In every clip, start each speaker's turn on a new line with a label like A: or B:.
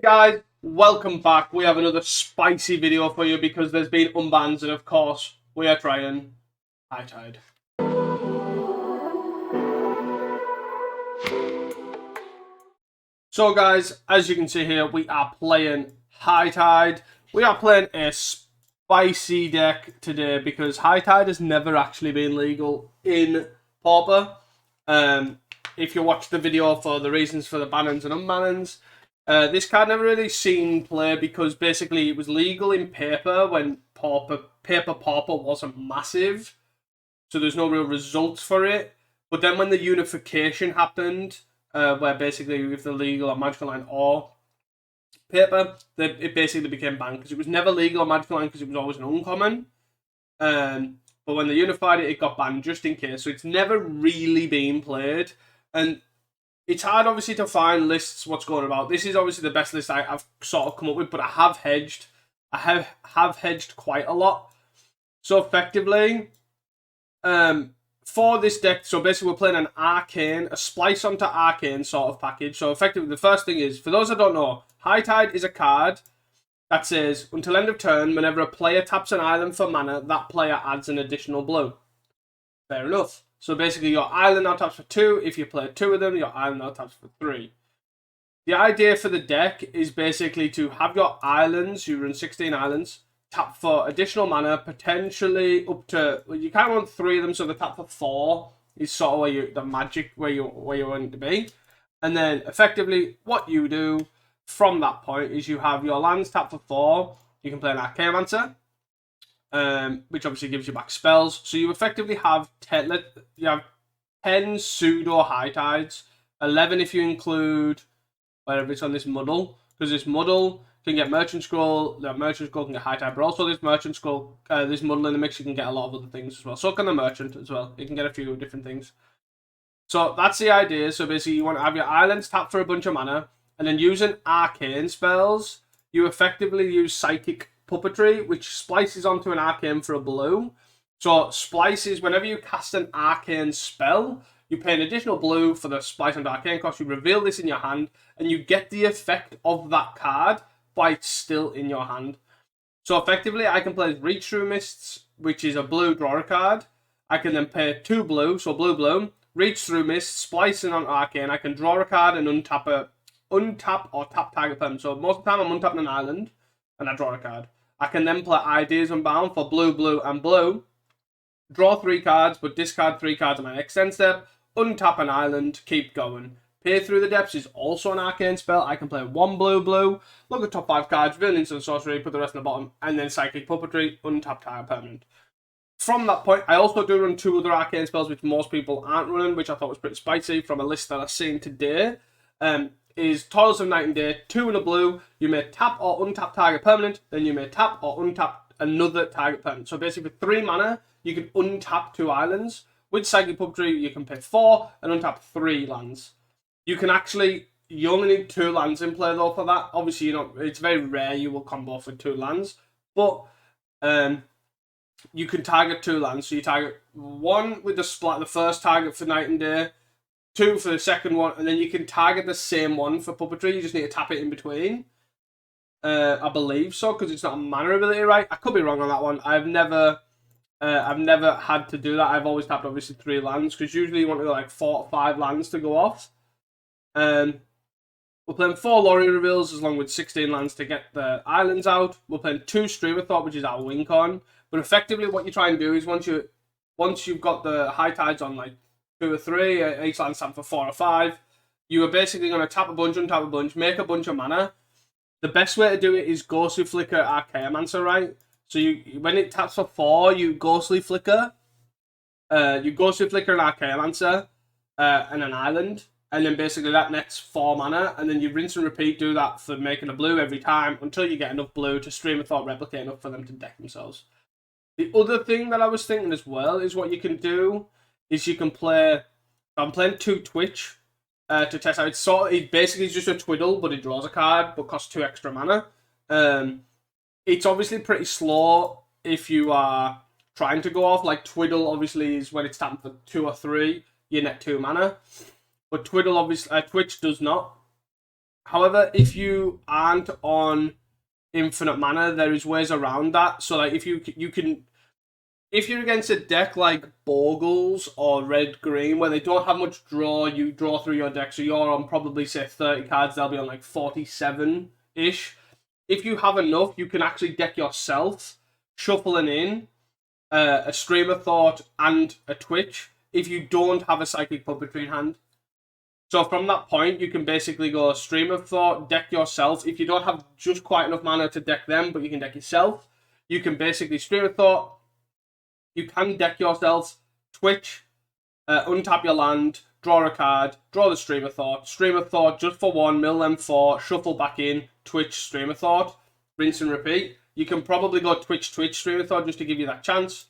A: Hey guys, welcome back. We have another spicy video for you because there's been unbans and of course we are trying High Tide. So guys, as you can see here, we are playing High Tide. We are playing a spicy deck today because High Tide has never actually been legal in Pauper. If you watch the video for the reasons for the bannings and unbannings, this card never really seen play because basically it was legal in paper when Pauper wasn't massive, so there's no real results for it. But then when the unification happened, where basically with the legal on Magical Line or paper, it basically became banned because it was never legal on Magical Line because it was always an uncommon. But when they unified it, it got banned just in case. So it's never really been played. And it's hard, obviously, to find lists what's going about. This is obviously the best list I've sort of come up with, but I have hedged. I have hedged quite a lot. So effectively, for this deck, so basically we're playing an Arcane, a Splice onto Arcane sort of package. So effectively, the first thing is, for those that don't know, High Tide is a card that says, until end of turn, whenever a player taps an island for mana, that player adds an additional blue. Fair enough. So basically, your island now taps for 2. If you play 2 of them, your island now taps for 3. The idea for the deck is basically to have your islands, you run 16 islands, tap for additional mana, potentially up to, well, you can't run 3 of them, so the tap for 4 is sort of where the magic where you want it to be. And then effectively, what you do from that point is you have your lands tap for 4. You can play an Archaeomancer, which obviously gives you back spells. So you effectively have 10 pseudo High Tides, 11 if you include wherever it's on this muddle, because this muddle can get Merchant Scroll, the Merchant Scroll can get High Tide, but also this Merchant Scroll, this muddle in the mix, you can get a lot of other things as well. So can the Merchant as well. You can get a few different things. So that's the idea. So basically you want to have your islands tap for a bunch of mana, and then using Arcane spells, you effectively use Psychic Puppetry, which splices onto an Arcane for a blue. So splices, whenever you cast an Arcane spell, you pay an additional blue for the splice onto Arcane cost. You reveal this in your hand, and you get the effect of that card while it's still in your hand. So effectively, I can play Reach Through Mists, which is a blue draw a card. I can then pay 2 blue, so blue, Reach Through Mists, splicing on Arcane. I can draw a card and untap or tap target permanent. So most of the time, I'm untapping an island, and I draw a card. I can then play Ideas Unbound for blue, and blue. Draw 3 cards, but discard 3 cards on my next end step. Untap an island, keep going. Peer Through the Depths is also an Arcane spell. I can play 1 blue, look at top 5 cards, reveal instant sorcery, put the rest in the bottom, and then Psychic Puppetry, untap target permanent. From that point, I also do run 2 other Arcane spells, which most people aren't running, which I thought was pretty spicy from a list that I've seen today. Is Toils of Night and Day, 2 in a blue. You may tap or untap target permanent, then you may tap or untap another target permanent. So basically, for 3 mana, you can untap 2 islands. With Psychic Puppetry, you can pay 4 and untap 3 lands. You can actually, you only need 2 lands in play though for that. Obviously, it's very rare you will combo off with 2 lands, but you can target 2 lands. So you target 1 with the first target for Night and Day, 2 for the second one, and then you can target the same one for Puppetry. You just need to tap it in between. I believe so, because it's not a mana ability, right? I could be wrong on that one. I've never had to do that. I've always tapped obviously 3 lands, because usually you want to go like 4 or 5 lands to go off. We're playing 4 Lorry Reveals along with 16 lands to get the islands out. We're playing 2 Stream of Thought, which is our win con. But effectively, what you try and do is once you've got the High Tides on like 2 or 3, each land tap for 4 or 5, you are basically going to tap a bunch, untap a bunch, make a bunch of mana. The best way to do it is Ghostly Flicker Archaeomancer, right? So when it taps for 4, you Ghostly Flicker. You Ghostly Flicker an Archaeomancer and an island. And then basically that nets 4 mana. And then you rinse and repeat, do that for making a blue every time until you get enough blue to Stream of Thought replicate enough for them to deck themselves. The other thing that I was thinking as well is what you can do is you can play, I'm playing 2 Twitch to test out. It's basically just a Twiddle, but it draws a card, but costs 2 extra mana. It's obviously pretty slow if you are trying to go off. Like Twiddle obviously is when it's tapped for 2 or 3, you net 2 mana. But Twiddle obviously, Twitch does not. However, if you aren't on infinite mana, there is ways around that. So like if you can, if you're against a deck like Bogles or Red Green where they don't have much draw, you draw through your deck, so you're on probably say 30 cards, they'll be on like 47 ish. If you have enough, you can actually deck yourself, shuffling in a Stream of Thought and a Twitch if you don't have a Psychic Puppetry in hand. So from that point, you can basically go Stream of Thought, deck yourself. If you don't have just quite enough mana to deck them, but you can deck yourself, you can basically Stream of Thought, you can deck yourself, Twitch, untap your land, draw a card, draw the Stream of Thought just for one, mill them four, shuffle back in, Twitch, Stream of Thought, rinse and repeat. You can probably go Twitch, Stream of Thought just to give you that chance.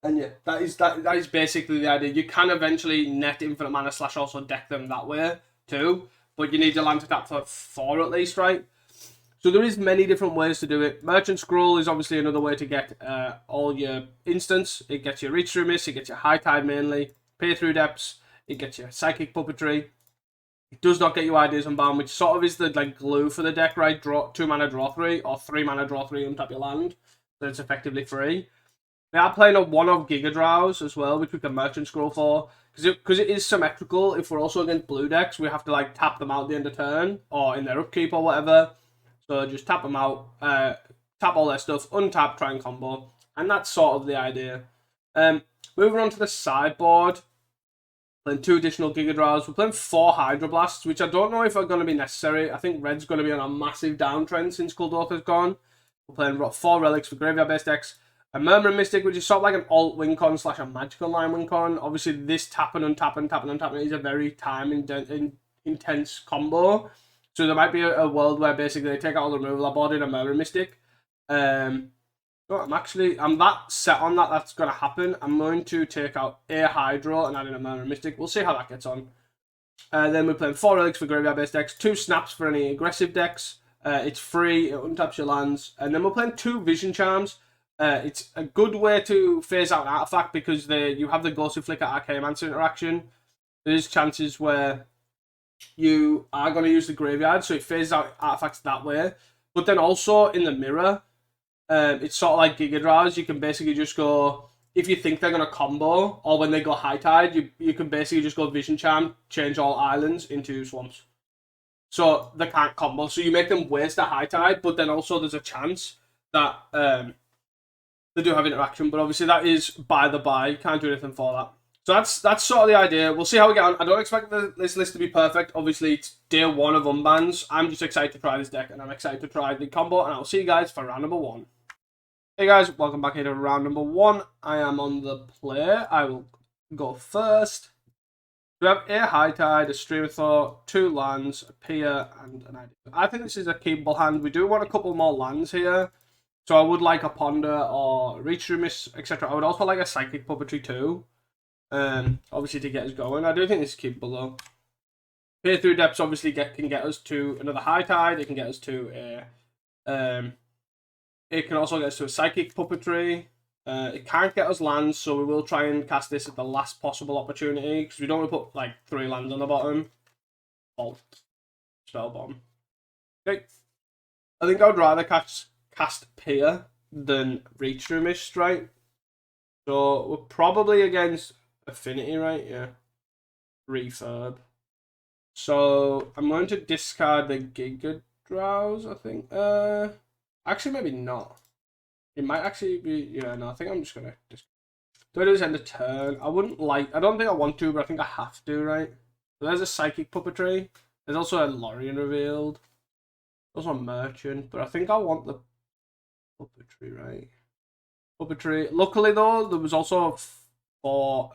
A: And yeah, that is basically the idea. You can eventually net infinite mana / also deck them that way too, but you need your land to tap for 4 at least, right? So there is many different ways to do it. Merchant Scroll is obviously another way to get all your instants. It gets your Reach Through Miss, it gets your High Tide mainly, Pay Through Depths, it gets your Psychic Puppetry. It does not get you Ideas Unbound, which sort of is the like glue for the deck, right? Draw 2 mana, draw 3, or 3 mana, draw 3, untap your land. So it's effectively free. We are playing a 1-of Giga Drows as well, which we can Merchant Scroll for. Because it is symmetrical, if we're also against blue decks, we have to like tap them out at the end of turn, or in their upkeep or whatever. So just tap them out, tap all their stuff, untap, try and combo. And that's sort of the idea. Moving on to the sideboard. Playing 2 additional Giga Drows. We're playing 4 Hydroblasts, which I don't know if are going to be necessary. I think Red's going to be on a massive downtrend since Kuldotha's gone. We're playing 4 Relics for Graveyard-based decks. A Murmuring Mystic, which is sort of like an alt win con / a magic online win con. Obviously, this tapping and tapping is a very time-intense combo. So there might be a world where basically they take out all the removal I bought in a Murmuring Mystic. I'm that set on that. That's going to happen. I'm going to take out a Hydro and add in a Murmuring Mystic. We'll see how that gets on. Then we're playing 4 Relics for Graveyard-based decks, 2 Snaps for any aggressive decks. It's free, it untaps your lands. And then we're playing 2 Vision Charms. It's a good way to phase out an artifact because you have the Ghostly Flicker Archaeomancer interaction. There's chances where you are going to use the graveyard, so it phases out artifacts that way. But then also in the mirror, it's sort of like Giga Drows. You can basically just go, if you think they're going to combo, or when they go High Tide, you can basically just go Vision Charm, change all islands into swamps. So they can't combo. So you make them waste a High Tide, but then also there's a chance that they do have interaction, but obviously that is by the by. Can't do anything for that. So that's sort of the idea. We'll see how we get on. I don't expect this list to be perfect. Obviously, it's day 1 of unbans. I'm just excited to try this deck, and I'm excited to try the combo, and I'll see you guys for round number 1. Hey guys, welcome back here to round number 1. I am on the play. I will go first. We have a High Tide, a Stream of Thought, 2 lands, a Pier, and an idea. I think this is a keepable hand. We do want a couple more lands here. So I would like a Ponder or Reach Through Miss, etc. I would also like a Psychic Puppetry too. Obviously to get us going. I do think this is keepable though. Pay Through Depths obviously can get us to another High Tide. It can get us to a... it can also get us to a Psychic Puppetry. It can't get us lands, so we will try and cast this at the last possible opportunity, because we don't want to put like 3 lands on the bottom. Alt. Spellbomb. Okay. I think I would rather cast Pier than Reach Through Mist, right? So we're probably against Affinity, right? Yeah. Refurb. So I'm going to discard the Giga Drows, I think. Actually, maybe not. It might actually be... Yeah, no, I think I'm just going to... Do I do this end of turn? I wouldn't like... I don't think I want to, but I think I have to, right? So there's a Psychic Puppetry. There's also a Lorien revealed. Also a Merchant, but I think I want the Puppetry, right? Puppetry. Luckily, though, there was also 4...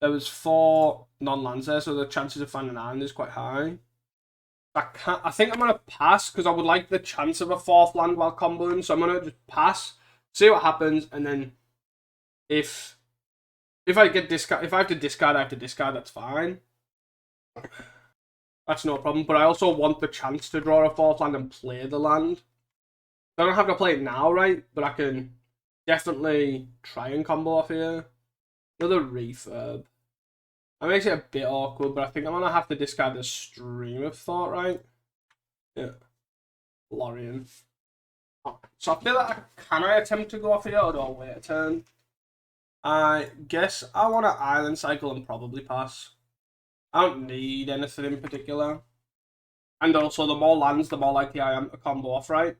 A: there was 4 non-lands there, so the chances of finding an island is quite high. I think I'm going to pass, because I would like the chance of a 4th land while comboing, so I'm going to just pass, see what happens, and then if I have to discard, I have to discard, that's fine. That's no problem, but I also want the chance to draw a 4th land and play the land. I don't have to play it now, right? But I can definitely try and combo off here. Another Refurb. That makes it a bit awkward, but I think I'm gonna have to discard the Stream of Thought, right? Yeah. Lorien. Oh, so I feel like can I attempt to go off here or do I wait a turn? I guess I want to Island Cycle and probably pass. I don't need anything in particular. And also, the more lands, the more likely I am to combo off, right?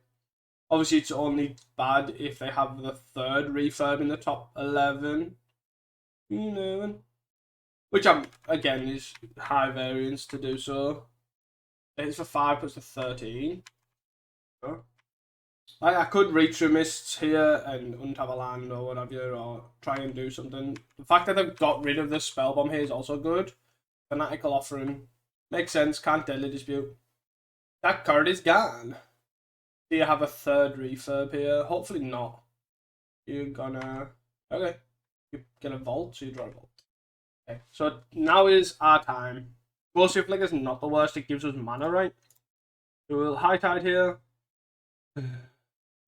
A: Obviously, it's only bad if they have the third refurb in the top 11. Which, again, is high variance to do so. It's for 5 plus the 13. I could reach through mists here and untap a land or whatever, or try and do something. The fact that they've got rid of the spell bomb here is also good. Fanatical Offering. Makes sense, can't deadly dispute. That card is gone. Do you have a third refurb here? Hopefully not. You're gonna... Okay. You get a vault, so you draw a vault. Okay, so now is our time. Ghost Flicker is not the worst, it gives us mana, right? So we'll High Tide here.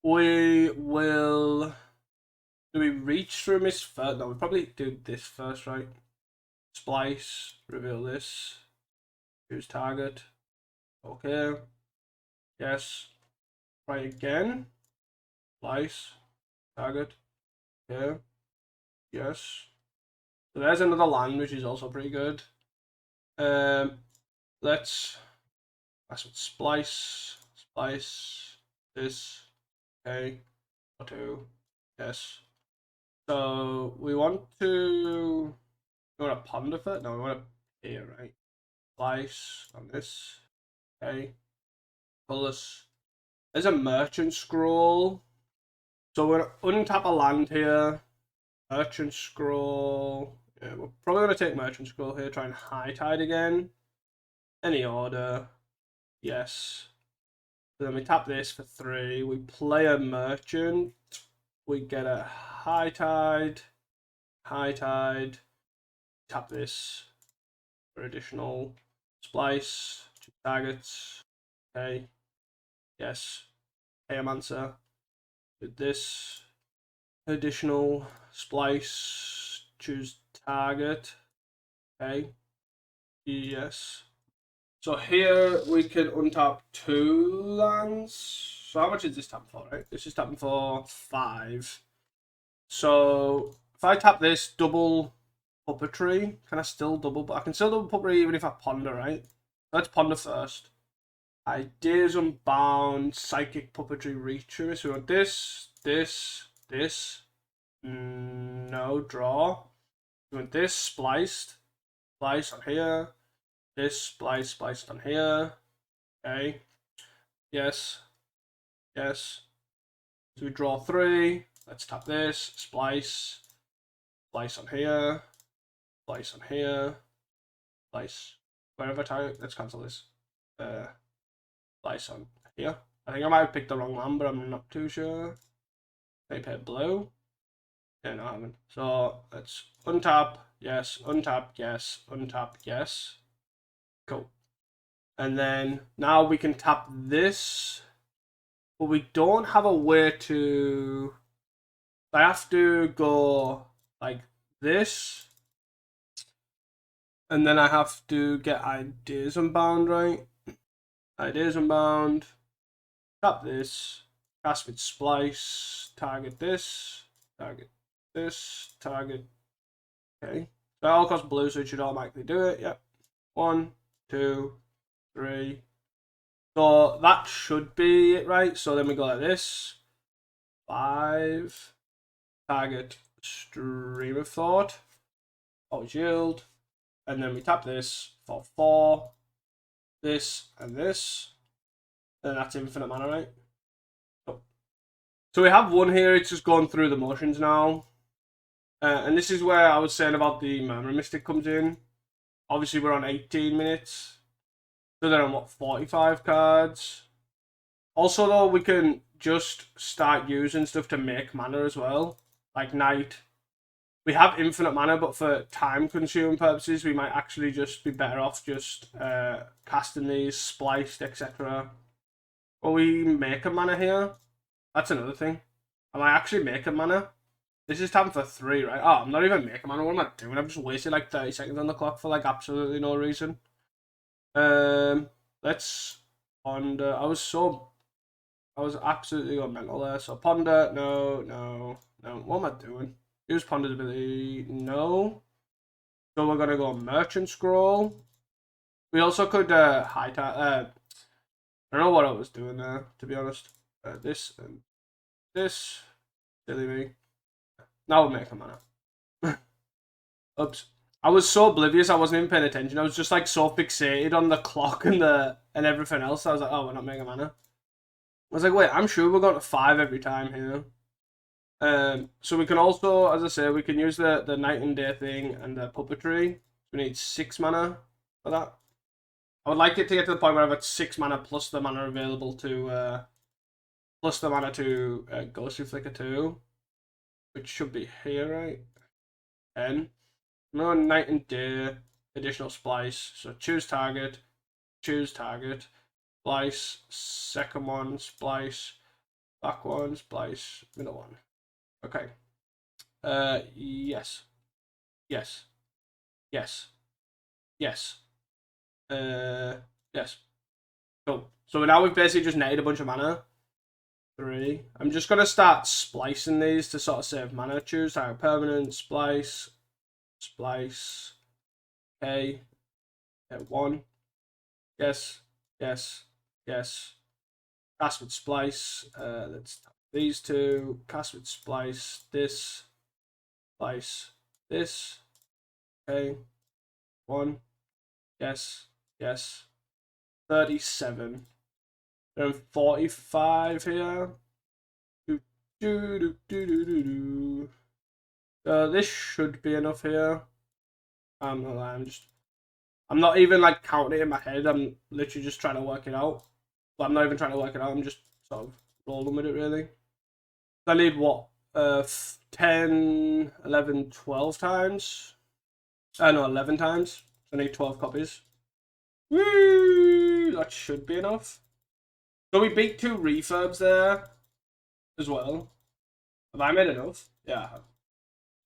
A: We will... Do we reach through Mist first? No, we probably do this first, right? Splice, reveal this. Choose target. Okay. Yes. Try again. Splice. Target. Okay. Yes. So there's another land, which is also pretty good. Let's splice. Splice. This. Okay. Two. Yes. So we want to... We want to ponder it? No, we want to here, right? Slice on this. Okay. Colors. There's a merchant scroll. So we're going to untap a land here. Merchant scroll. Yeah, we're probably going to take merchant scroll here. Try and High Tide again. Any order. Yes. So then we tap this for 3. We play a merchant. We get a High Tide. High Tide. Tap this for additional splice. 2 targets. Okay. Yes. Answer. With this additional splice. Choose target. Okay. Yes. So here we can untap 2 lands. So how much is this tap for, right? This is tapping for 5. So if I tap this, double puppetry, can I still double? But I can still double puppetry even if I ponder, right? Let's ponder first. Ideas Unbound, Psychic Puppetry Reacher. So we want this, this, this. No, draw. We want this spliced. Splice on here. This splice, spliced on here. Okay. Yes. Yes. So we draw 3. Let's tap this. Splice. Splice on here. Splice on here. Splice. Wherever time. Let's cancel this. Splice on here. I think I might have picked the wrong one, but I'm not too sure. They paid blue. Yeah, no, I haven't. So let's untap. Yes. Untap. Yes. Untap. Yes. Cool. And then now we can tap this, but we don't have a way to... I have to go like this, and then I have to get Ideas Unbound, right? Ideas Unbound, tap this, cast with Splice, target this, target this, target. Okay, so it all costs blue, so it should automatically do it. Yep. 1, 2, 3. So that should be it, right? So then we go like this. 5. Target Stream of Thought. Always yield. And then we tap this for 4. This and this. And that's infinite mana, right? So we have one here. It's just going through the motions now. And this is where I was saying about the Murmuring Mystic comes in. Obviously, we're on 18 minutes. So they're on, what, 45 cards? Also, though, we can just start using stuff to make mana as well. Like Knight. We have infinite mana, but for time-consuming purposes, we might actually just be better off just casting these, spliced, etc. Will we make a mana here? That's another thing. Am I actually making mana? This is time for 3, right? Oh, I'm not even making mana. What am I doing? I've just wasted like 30 seconds on the clock for like absolutely no reason. Let's ponder. I was absolutely going mental there. So ponder, no. What am I doing? Use ponder's ability, no. So we're gonna go merchant scroll. We also could high I don't know what I was doing there, to be honest. This and this. Silly me. Now we'll make a mana. Oops. I was so oblivious I wasn't even paying attention. I was just like so fixated on the clock and everything else. I was like, oh, we're not making mana. I was like, wait, I'm sure we're going to 5 every time here. So we can also, as I say, we can use the night and day thing and the puppetry. We need 6 mana for that. I would like it to get to the point where I've got 6 mana plus the mana available to Ghostly Flicker 2, which should be here, right? 10. No, night and day, additional splice. So choose target, splice, second one, splice, back one, splice, middle one. Okay. Yes. Yes. Yes. Cool. So now we've basically just netted a bunch of mana. 3. I'm just gonna start splicing these to sort of save mana. Choose target permanent, splice. Okay. 1. Yes. Cast with splice. Let's these 2. Cast with splice. This. Splice. This. Okay. 1. Yes. 37. Then 45 here. This should be enough here. I'm not lying, I'm not even like counting it in my head. I'm literally just trying to work it out. But I'm not even trying to work it out. I'm just sort of rolling with it, really. I need what? 10, 11, 12 times? No, 11 times. I need 12 copies. Woo! That should be enough. So we beat 2 refurbs there as well. Have I made enough? Yeah.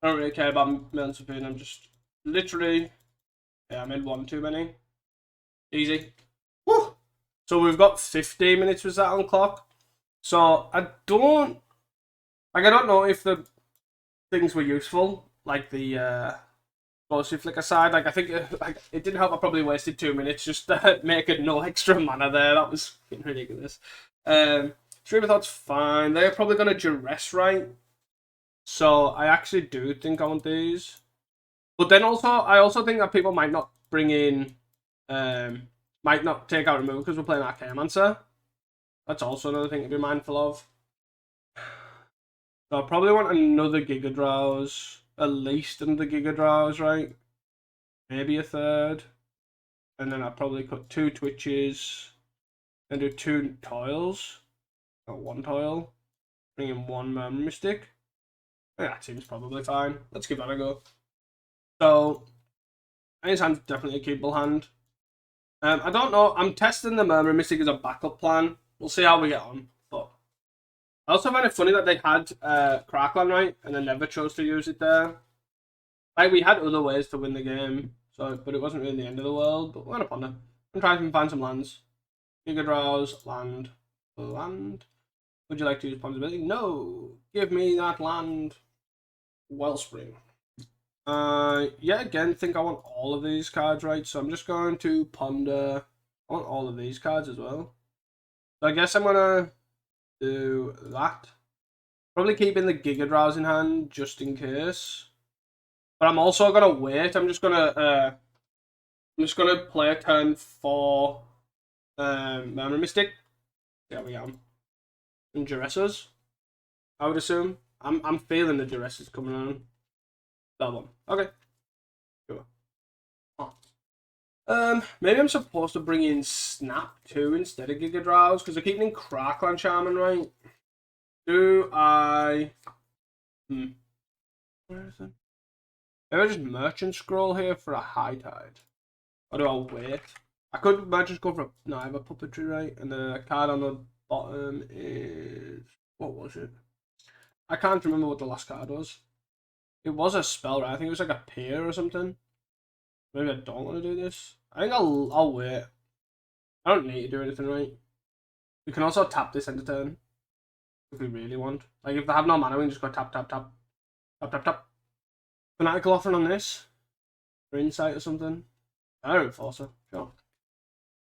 A: I don't really care about Melon Spoon. I'm just literally... Yeah, I made 1 too many. Easy. Woo! So we've got 15 minutes was that on clock. So I don't know if the things were useful, like the Ghostly Flicker side. Like I think it didn't help. I probably wasted 2 minutes just making no extra mana there. That was ridiculous. Stream of Thought's fine. They're probably gonna duress, right? So I actually do think I want these. But then also, I also think that people might not bring in, might not take out remove because we're playing Archaeomancer. That's also another thing to be mindful of. So I probably want another Giga Drowse, at least another Giga Drowse, right? Maybe a third. And then I'll probably cut 2 Twitches, and do 2 Toils. Not 1 Toil. Bring in 1 Murmur Mystic. Yeah, that seems probably fine. Let's give that a go. So, Ace Hand's definitely a keepable hand. I don't know. I'm testing the Murmur Mystic as a backup plan. We'll see how we get on. But I also find it funny that they had Crackland, right? And they never chose to use it there. Like, we had other ways to win the game. But it wasn't really the end of the world. But we're going to ponder. I'm trying to find some lands. Giga Drowse, land. Would you like to use Ponder's ability? No! Give me that land. Wellspring. Yeah, again, think I want all of these cards, right? So I'm just going to ponder. I want all of these cards as well. So I guess I'm gonna do that. Probably keeping the Giga Drowse in hand just in case. But I'm also gonna wait. I'm just gonna play a turn for Murmur Mystic. There we go. And Duresses, I would assume. I'm feeling the Duresses coming on. That one. Okay. Sure. Oh. Maybe I'm supposed to bring in Snap too instead of Giga Drowse because they're keeping in Crackland Shaman, right? Do I? Where is it? Maybe I just Merchant Scroll here for a High Tide. Or do I wait? I could Merchant Scroll for no, I have a Puppetry, right? And the card on the bottom is what was it? I can't remember what the last card was. It was a spell, right? I think it was like a peer or something. Maybe I don't want to do this. I think I'll wait. I don't need to do anything, right? We can also tap this end of turn if we really want. Like if they have no mana, we can just go tap, tap, tap, tap, tap, tap. Fanatical Offering on this, or Insight or something. Fire Enforcer, sure.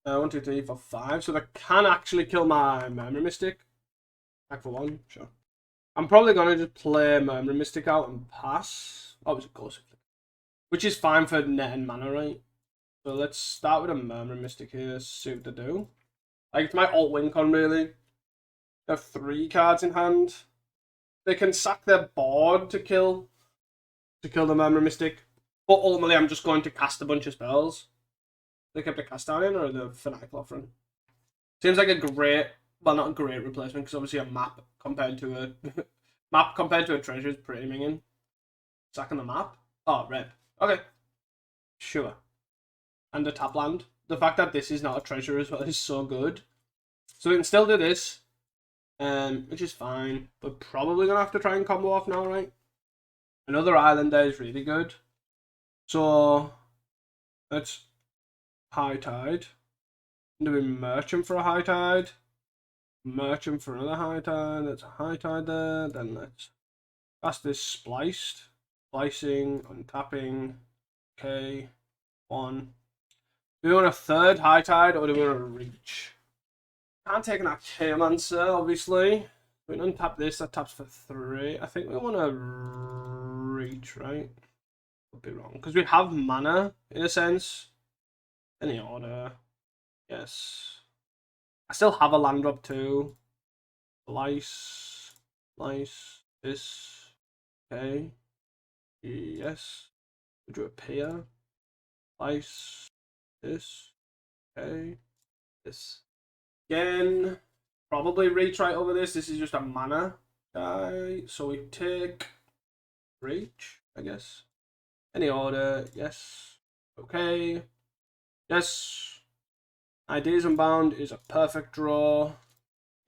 A: 1, 2, 3, 4, 5. So they can actually kill my Memory Mystic. Back for 1, sure. I'm probably gonna just play Memory Mystic out and pass. Oh, it's a Ghost, which is fine for net and mana, right? So let's start with a Murmur Mystic here, see what to do. Like, it's my alt win con, really. They have 3 cards in hand. They can sack their board to kill the Murmur Mystic. But ultimately, I'm just going to cast a bunch of spells. They kept a cast down in, or the Fanatical Offering? Seems like a great, well, not a great replacement, because obviously a map compared to a treasure is pretty minging. Sacking the map? Oh, red. Okay. Sure. And a tap land. The fact that this is not a treasure as well is so good. So we can still do this, which is fine. We're probably going to have to try and combo off now, right? Another island there is really good. So let's High Tide. Do we Merchant for a High Tide? Merchant for another High Tide. That's a High Tide there. Then let's cast this Spliced. Splicing, untapping. Okay. 1. Do we want a 3rd High Tide or do we want to Reach? Can't take an Archaeomancer, obviously. We can untap this, that taps for 3. I think we want to Reach, right? Could be wrong. Because we have mana, in a sense. Any order. Yes. I still have a land drop too. Slice. Slice. This. Okay. Yes. Would you appear? Slice. This. Okay. This. Again. Probably reach right over this. This is just a mana guy. So we take Reach, I guess. Any order. Yes. Okay. Yes. Ideas Unbound is a perfect draw.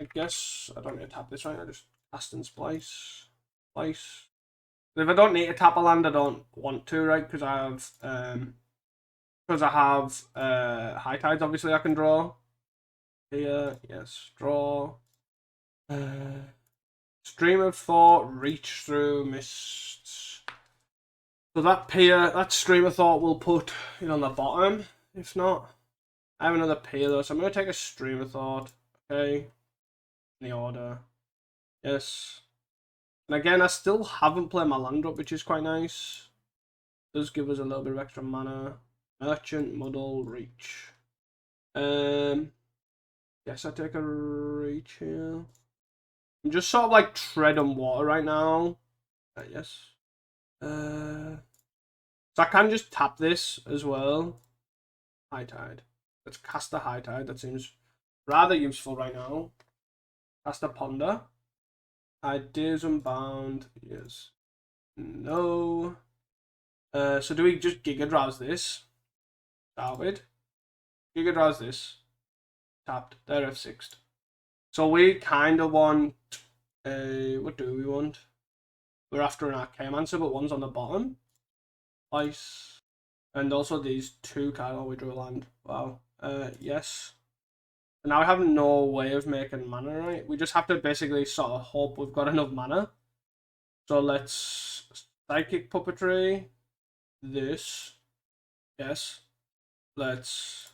A: I guess I don't need to tap this, right? I just cast and splice. Splice. But if I don't need to tap a land, I don't want to, right? Because I have High Tides, obviously I can draw. Here, yes, draw. Stream of Thought, Reach Through, Mists. So that Stream of Thought will put it on the bottom, if not. I have another Pier though, so I'm going to take a Stream of Thought. Okay. In the order. Yes. And again, I still haven't played my land drop, which is quite nice. Does give us a little bit of extra mana. Merchant, Muddle, Reach. Yes, I take a Reach here. I'm just sort of like treading water right now. Yes. So I can just tap this as well. High Tide. Let's cast a High Tide. That seems rather useful right now. Cast a Ponder. Ideas Unbound. Yes. No. So do we just Giga Drowse this? Start with. Giga Drowse this. Tapped. There F6'd. So we kind of want a... What do we want? We're after an Archaeomancer, but one's on the bottom. Ice. And also these 2 cards. Oh, we drew a land. Wow. Yes. And now we have no way of making mana, right? We just have to basically sort of hope we've got enough mana. So let's Psychic Puppetry. This. Yes. Let's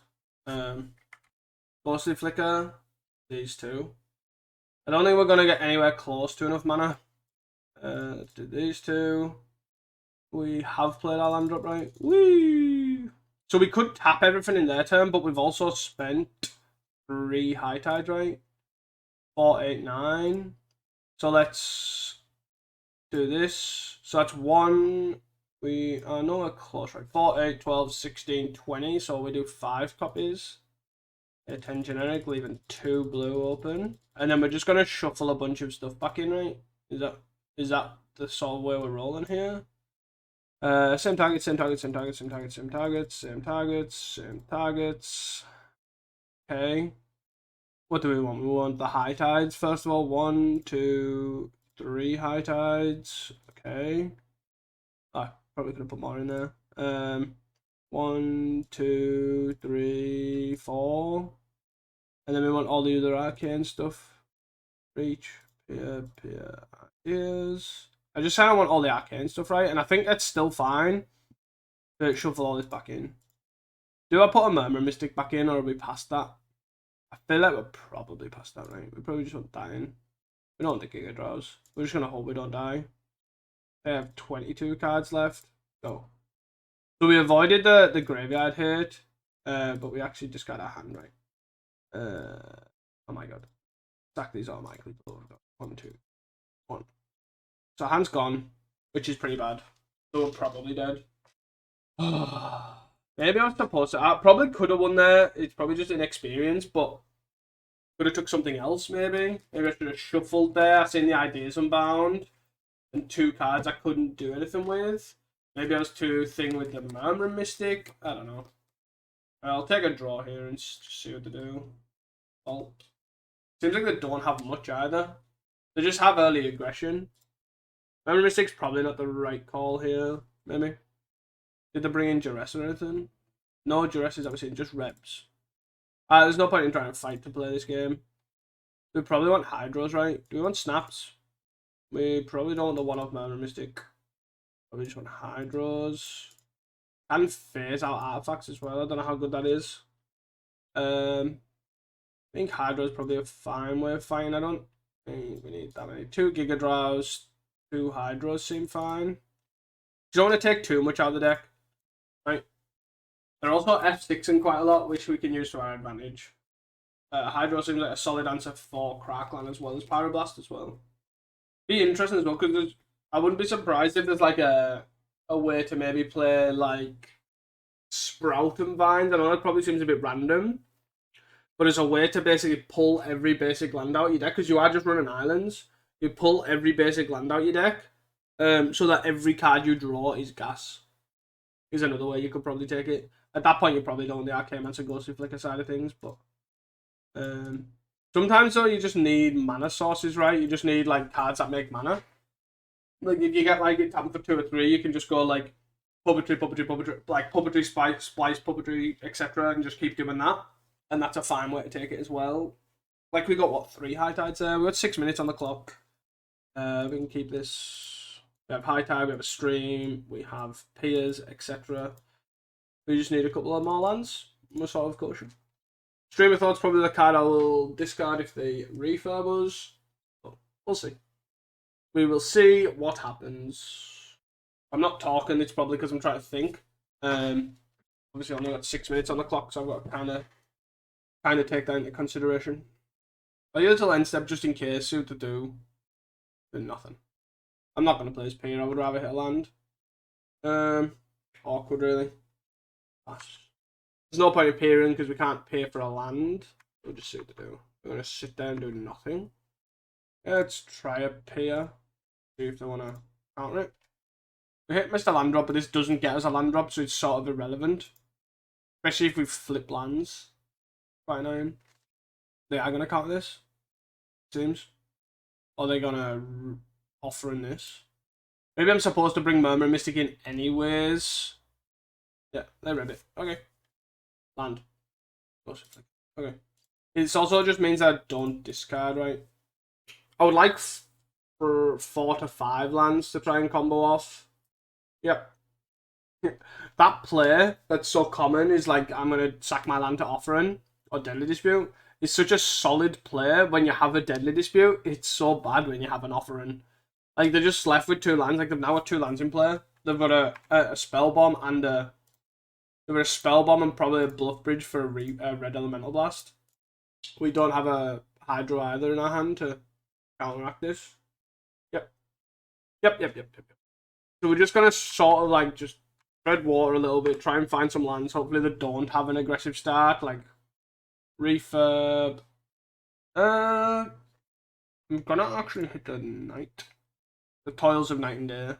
A: Ghostly Flicker. These 2. I don't think we're gonna get anywhere close to enough mana. Let's do these 2. We have played our land drop, right? Whee! So we could tap everything in their turn, but we've also spent 3 High Tides, right? 4, 8, 9. So let's do this. So that's 1. We are nowhere close, right? 4, 8, 12, 16, 20. So we do 5 copies. 10 generic, leaving 2 blue open. And then we're just going to shuffle a bunch of stuff back in, right? Is that the sort of way we're rolling here? Same targets, same targets, same targets, same targets, same targets, same targets, same targets. Okay. What do we want? We want the High Tides first of all. 1, 2, 3 High Tides. Okay. I probably could have put more in there. 1, 2, 3, 4. And then we want all the other arcane stuff. Reach, peer, ideas. I just kind of want all the arcane stuff, right? And I think that's still fine. To shuffle all this back in. Do I put a Murmur Mystic back in, or are we past that? I feel like we're probably past that, right? We probably just want dying. We don't want the Giga Draws. We're just going to hope we don't die. They have 22 cards left. Go. So we avoided the graveyard hit, but we actually just got our hand right. Oh my god. Stack these automatically. 1, 2, 1. So hand's gone, which is pretty bad. So we're probably dead. Maybe I was supposed to. I probably could have won there. It's probably just inexperience, but could have took something else. Maybe I should have shuffled there. I seen the Ideas Unbound and 2 cards I couldn't do anything with. Maybe I was too thing with the Murmur Mystic. I don't know. I'll take a draw here and just see what to do. Fault. Seems like they don't have much either. They just have early aggression. Murmur Mystic's probably not the right call here. Maybe. Did they bring in Duress or anything? No Duresses, obviously, just Reps. There's no point in trying to fight to play this game. We probably want Hydros, right? Do we want Snaps? We probably don't want the one-off Murmur Mystic. Probably just want Hydros. Can phase out artifacts as well. I don't know how good that is. I think Hydro is probably a fine way of fighting. I don't think we need that many. 2 Giga Draws, 2 Hydros seem fine. You don't want to take too much out of the deck. Right. They're also F6ing quite a lot, which we can use to our advantage. Hydro seems like a solid answer for Crackland as well as Pyroblast as well. Be interesting as well, because I wouldn't be surprised if there's like a way to maybe play like Sprout and Vines. I know that probably seems a bit random, but it's a way to basically pull every basic land out your deck, because you are just running islands. You pull every basic land out your deck, so that every card you draw is gas. Is another way you could probably take it. At that point, you probably don't want the Archaeomancer Ghostly Flicker side of things, but sometimes though you just need mana sources, right? You just need like cards that make mana. Like if you get like it tapping for 2 or 3, you can just go like puppetry, like puppetry, splice, puppetry, etc., and just keep doing that. And that's a fine way to take it as well. Like we got what, 3 high tides there? We got 6 minutes on the clock. We can keep this. We have high tide, we have a stream, we have peers, etc. We just need a couple of more lands. We're sort of caution. Stream of Thought's probably the card I will discard if they refurb us. But we'll see. We will see what happens. I'm not talking, it's probably because I'm trying to think. Obviously, I've only got 6 minutes on the clock, so I've got to kind of take that into consideration. I'll use a end step just in case, see what to do. Do nothing. I'm not going to play as peer, I would rather hit a land. Awkward, really. There's no point in peering because we can't pay for a land. We'll just see what to do. We're going to sit there and do nothing. Let's try a peer. See if they want to counter it. We hit Mr. Land Drop, but this doesn't get us a land drop, so it's sort of irrelevant. Especially if we flip lands. Quite annoying. They are going to counter this. Seems. Or they're going to offer in this. Maybe I'm supposed to bring Murmur Mystic in anyways. Yeah, they read it. Okay. Land. Okay. It also just means I don't discard, right? I would like for 4 to 5 lands to try and combo off. Yep. That play that's so common is like, I'm going to sack my land to Offering or Deadly Dispute. It's such a solid play when you have a Deadly Dispute. It's so bad when you have an Offering. Like, they're just left with 2 lands. Like, they've now got 2 lands in play. They've got a Spell Bomb and a... They've got a Spell Bomb and probably a Bluff Bridge for a Red Elemental Blast. We don't have a Hydro either in our hand to counteract this. Yep. So we're just going to sort of, like, just tread water a little bit, try and find some lands. Hopefully they don't have an aggressive start, like refurb. I'm gonna actually hit the night. The Toils of Night and Day.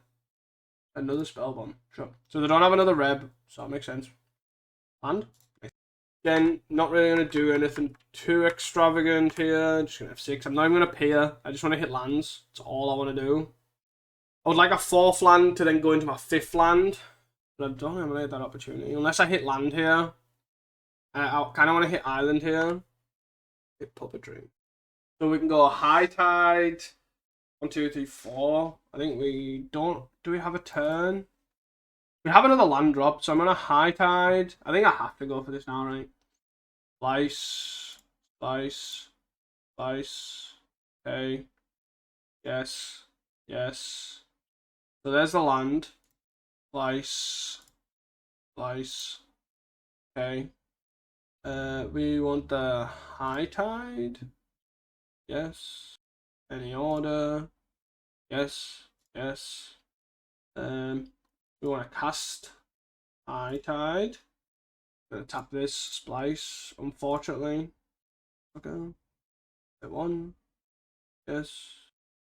A: Another Spell Bomb. Sure. So they don't have another Reb, so that makes sense. And again, not really gonna do anything too extravagant here. Just gonna have 6. I'm not even gonna peer. I just want to hit lands. That's all I want to do. I would like a 4th land to then go into my 5th land. But I don't have really that opportunity. Unless I hit land here. I kind of want to hit island here. Hit puppetry. So we can go high tide. 1, 2, 3, 4. I think we don't. Do we have a turn? We have another land drop, so I'm on a high tide. I think I have to go for this now, right? Slice. Slice. Slice. Okay. Yes. Yes. So there's the land. Slice. Slice. Okay. We want the high tide. Yes. Any order. Yes. Yes. We want to cast high tide. Gonna tap this splice, unfortunately. Okay. Hit 1. Yes.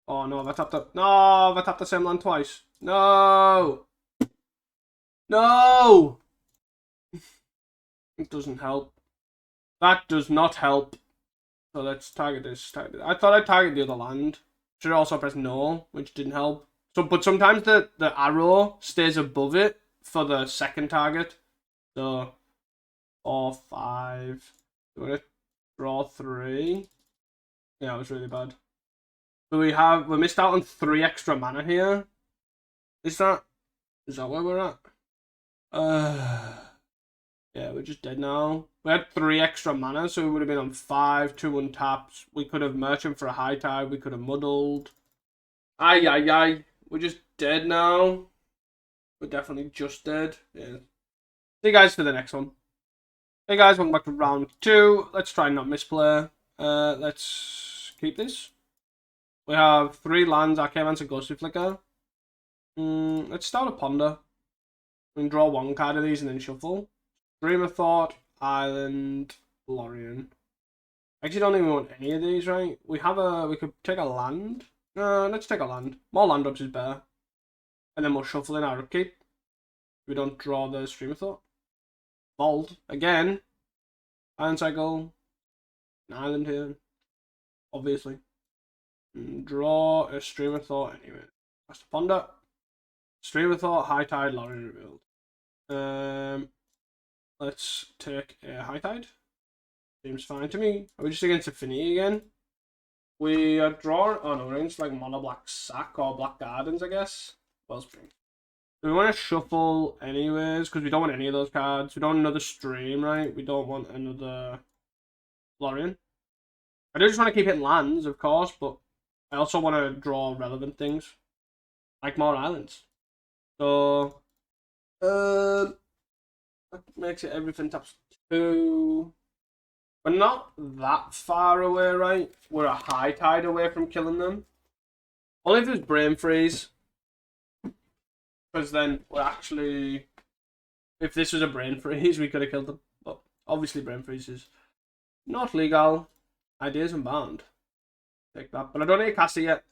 A: Oh no, I tapped the no, I tapped the same land twice. No. No. It doesn't help. That does not help. So let's target this. Target this. I thought I'd target the other land. Should also press no, which didn't help. So, but sometimes the arrow stays above it for the second target. So 4, 5. We're gonna draw 3. Yeah, it was really bad. So we missed out on 3 extra mana here. Is that where we're at? Yeah, we're just dead now. We had 3 extra mana, so we would have been on 5, 2 untapped. We could have merchant for a high tide. We could have muddled. Ay, ay, ay. We're just dead now. We're definitely just dead. Yeah. See you guys for the next one. Hey guys, welcome back to round 2. Let's try and not misplay. Let's keep this. We have 3 lands, Archaeomance and Ghostly Flicker. Let's start a Ponder. We can draw 1 card of these and then shuffle. Stream of Thought, Island, Lorien. I actually don't even want any of these, right? We could take a land. Let's take a land. More land drops is better. And then we'll shuffle in our upkeep. We don't draw the Stream of Thought. Vault, again. Iron Cycle. An island here. Obviously. Draw a Stream of Thought anyway. That's the Ponder. Stream of Thought, High Tide, Lorien revealed. Let's take a High Tide. Seems fine to me. Are we just against Affinity again? We are drawing. Oh no, we're against like Mono Black Sack or Black Gardens, I guess. Wellspring. Do we want to shuffle anyways? Because we don't want any of those cards. We don't want another Stream, right? We don't want another Lorien. I do just want to keep hitting lands, of course, but I also want to draw relevant things. Like more islands. So, that makes it everything taps 2. We're not that far away, right? We're a high tide away from killing them. Only if there's Brain Freeze. Because then we're actually... If this was a Brain Freeze, we could have killed them. But obviously Brain Freeze is not legal. Ideas unbound. Take that. But I don't need to cast it yet.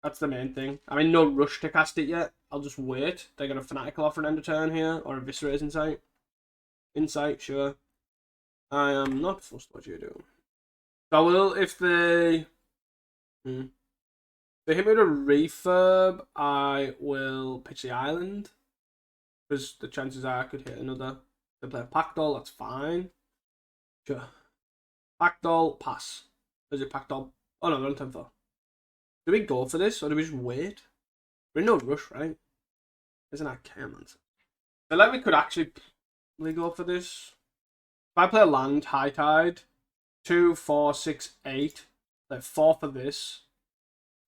A: That's the main thing. I'm in no rush to cast it yet. I'll just wait. They're going to Fanatical offer an end of turn here. Or Eviscerate Insight. Insight, sure. I am not fussed what you do. So I will, if they... If they hit me with a refurb, I will pitch the island. Because the chances are I could hit another. If they play a Packdoll, that's fine. Sure. Packdoll, pass. Is it Packdoll? Oh no, they're on 10-4. Do we go for this, or do we just wait? We're in no rush, right? Isn't that Archaeomance? I feel like we could actually go for this. If I play a land, High Tide, 2, 4, 6, 8. Like 4 for this.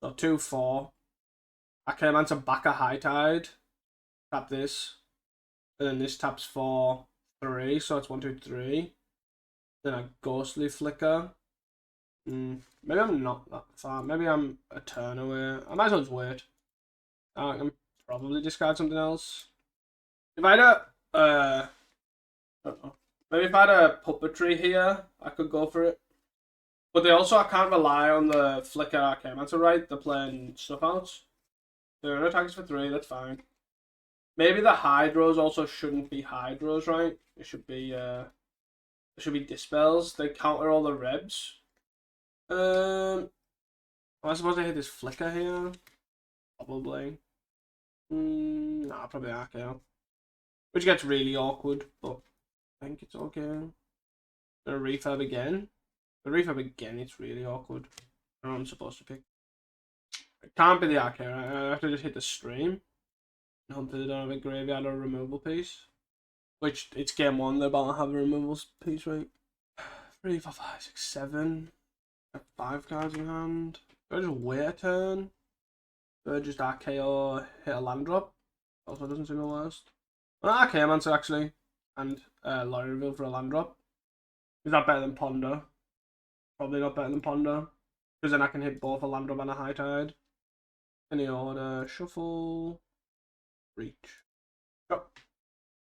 A: So 2, 4. Archaeomance and back a High Tide. Tap this. And then this taps for 3. So it's 1, 2, 3. Then a Ghostly Flicker. Maybe I'm not that far. Maybe I'm a turn away. I might as well just wait. I can probably discard something else. If I had a... I don't know. Maybe if I had a Puppetry here, I could go for it. But I can't rely on the Flicker Archaeomance, right? They're playing stuff out. There are no targets for 3, that's fine. Maybe the Hydros also shouldn't be Hydros, right? It should be Dispels. They counter all the Rebs. Am I supposed to hit this Flicker here? Probably. Nah, probably RKO. Which gets really awkward, but I think it's okay. The refurb again. The refurb again, it's really awkward. I don't know what I'm supposed to pick. It can't be the RKO. I have to just hit the stream. And hope they don't have a graveyard or a removal piece. Which, it's game 1, they're about to have a removal piece, right? 3, 4, 5, 6, 7. Got 5 cards in hand. Do I just wait a turn? Do I just RKO hit a land drop? Also doesn't seem the worst. Well, Archaeomancer actually. And Lorry Reveal for a land drop. Is that better than Ponder? Probably not better than Ponder. Because then I can hit both a land drop and a high tide. Any order. Shuffle. Reach. Go.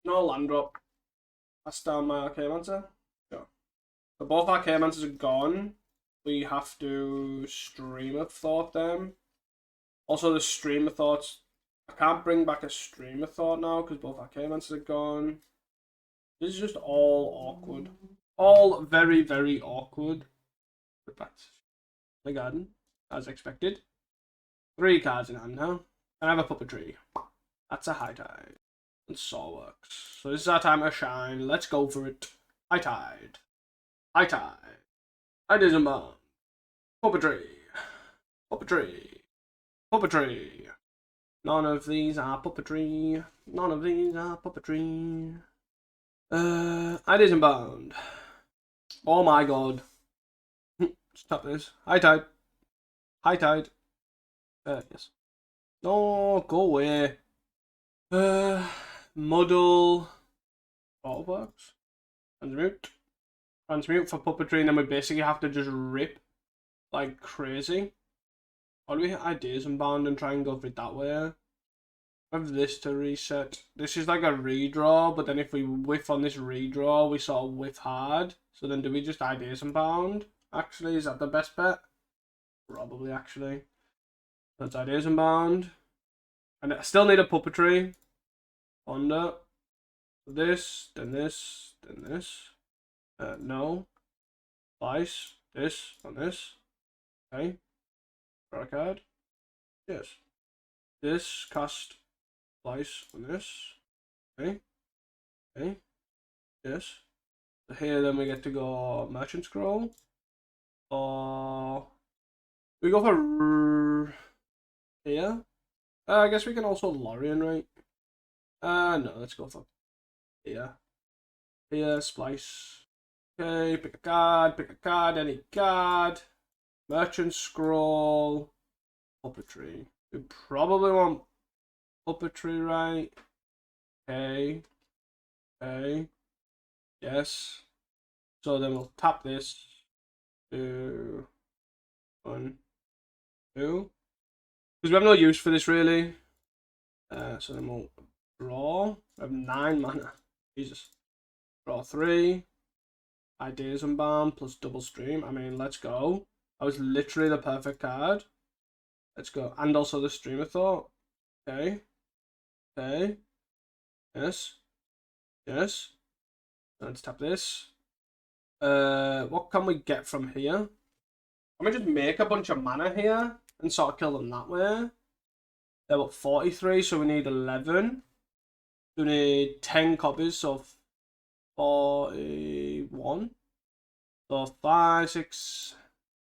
A: No land drop. That's down my Archaeomancer. Go. So both Archaeomancers are gone. We have to Stream of Thought them. Also, the Stream of Thoughts. I can't bring back a Stream of Thought now because both Archaeomancers are gone. This is just all awkward. All very, very awkward. Put back to the garden, as expected. 3 cards in hand now. And I have a Puppetry. That's a high tide. And Saw works. So this is our time to shine. Let's go for it. High tide. High tide. High Dismount. Puppetry. Puppetry. Puppetry. None of these are puppetry. None of these are puppetry. I didn't bound. Oh my god. Stop this. High tide. High tide. Yes. No, go away. Muddle. Autobox. Transmute. Transmute for puppetry, and then we basically have to just rip like crazy. Or do we hit ideas and bound and try and go for it that way? I have this to reset. This is like a redraw, but then if we whiff on this redraw, we sort of whiff hard. So then do we just ideas and bound? Actually, is that the best bet? Probably, actually. That's ideas and bound. And I still need a puppetry. Ponder. This, then this, then this. No. Slice. This, and this. Okay. Draw a card. Yes. This, cast. Slice on this. Okay. Okay. Yes. So here then we get to go Merchant Scroll. Or we go for here. I guess we can also Lorien, right? No, let's go for here. Here, Splice. Okay, pick a card, any card. Merchant Scroll. Puppetry. We probably want Puppetry, right? Okay. Okay. Yes. So then we'll tap this. 2, 1, 2. Because we have no use for this really. So then we'll draw. We have 9 mana. Jesus. Draw 3. Ideas Unbound plus double stream. I mean, let's go. That was literally the perfect card. Let's go. And also the Stream of Thought. Okay. Okay. Yes. Yes. Let's tap this. What can we get from here? Can we just make a bunch of mana here and sort of kill them that way? They're about 43, so we need 11. We need 10 copies, so 41. So 5, 6,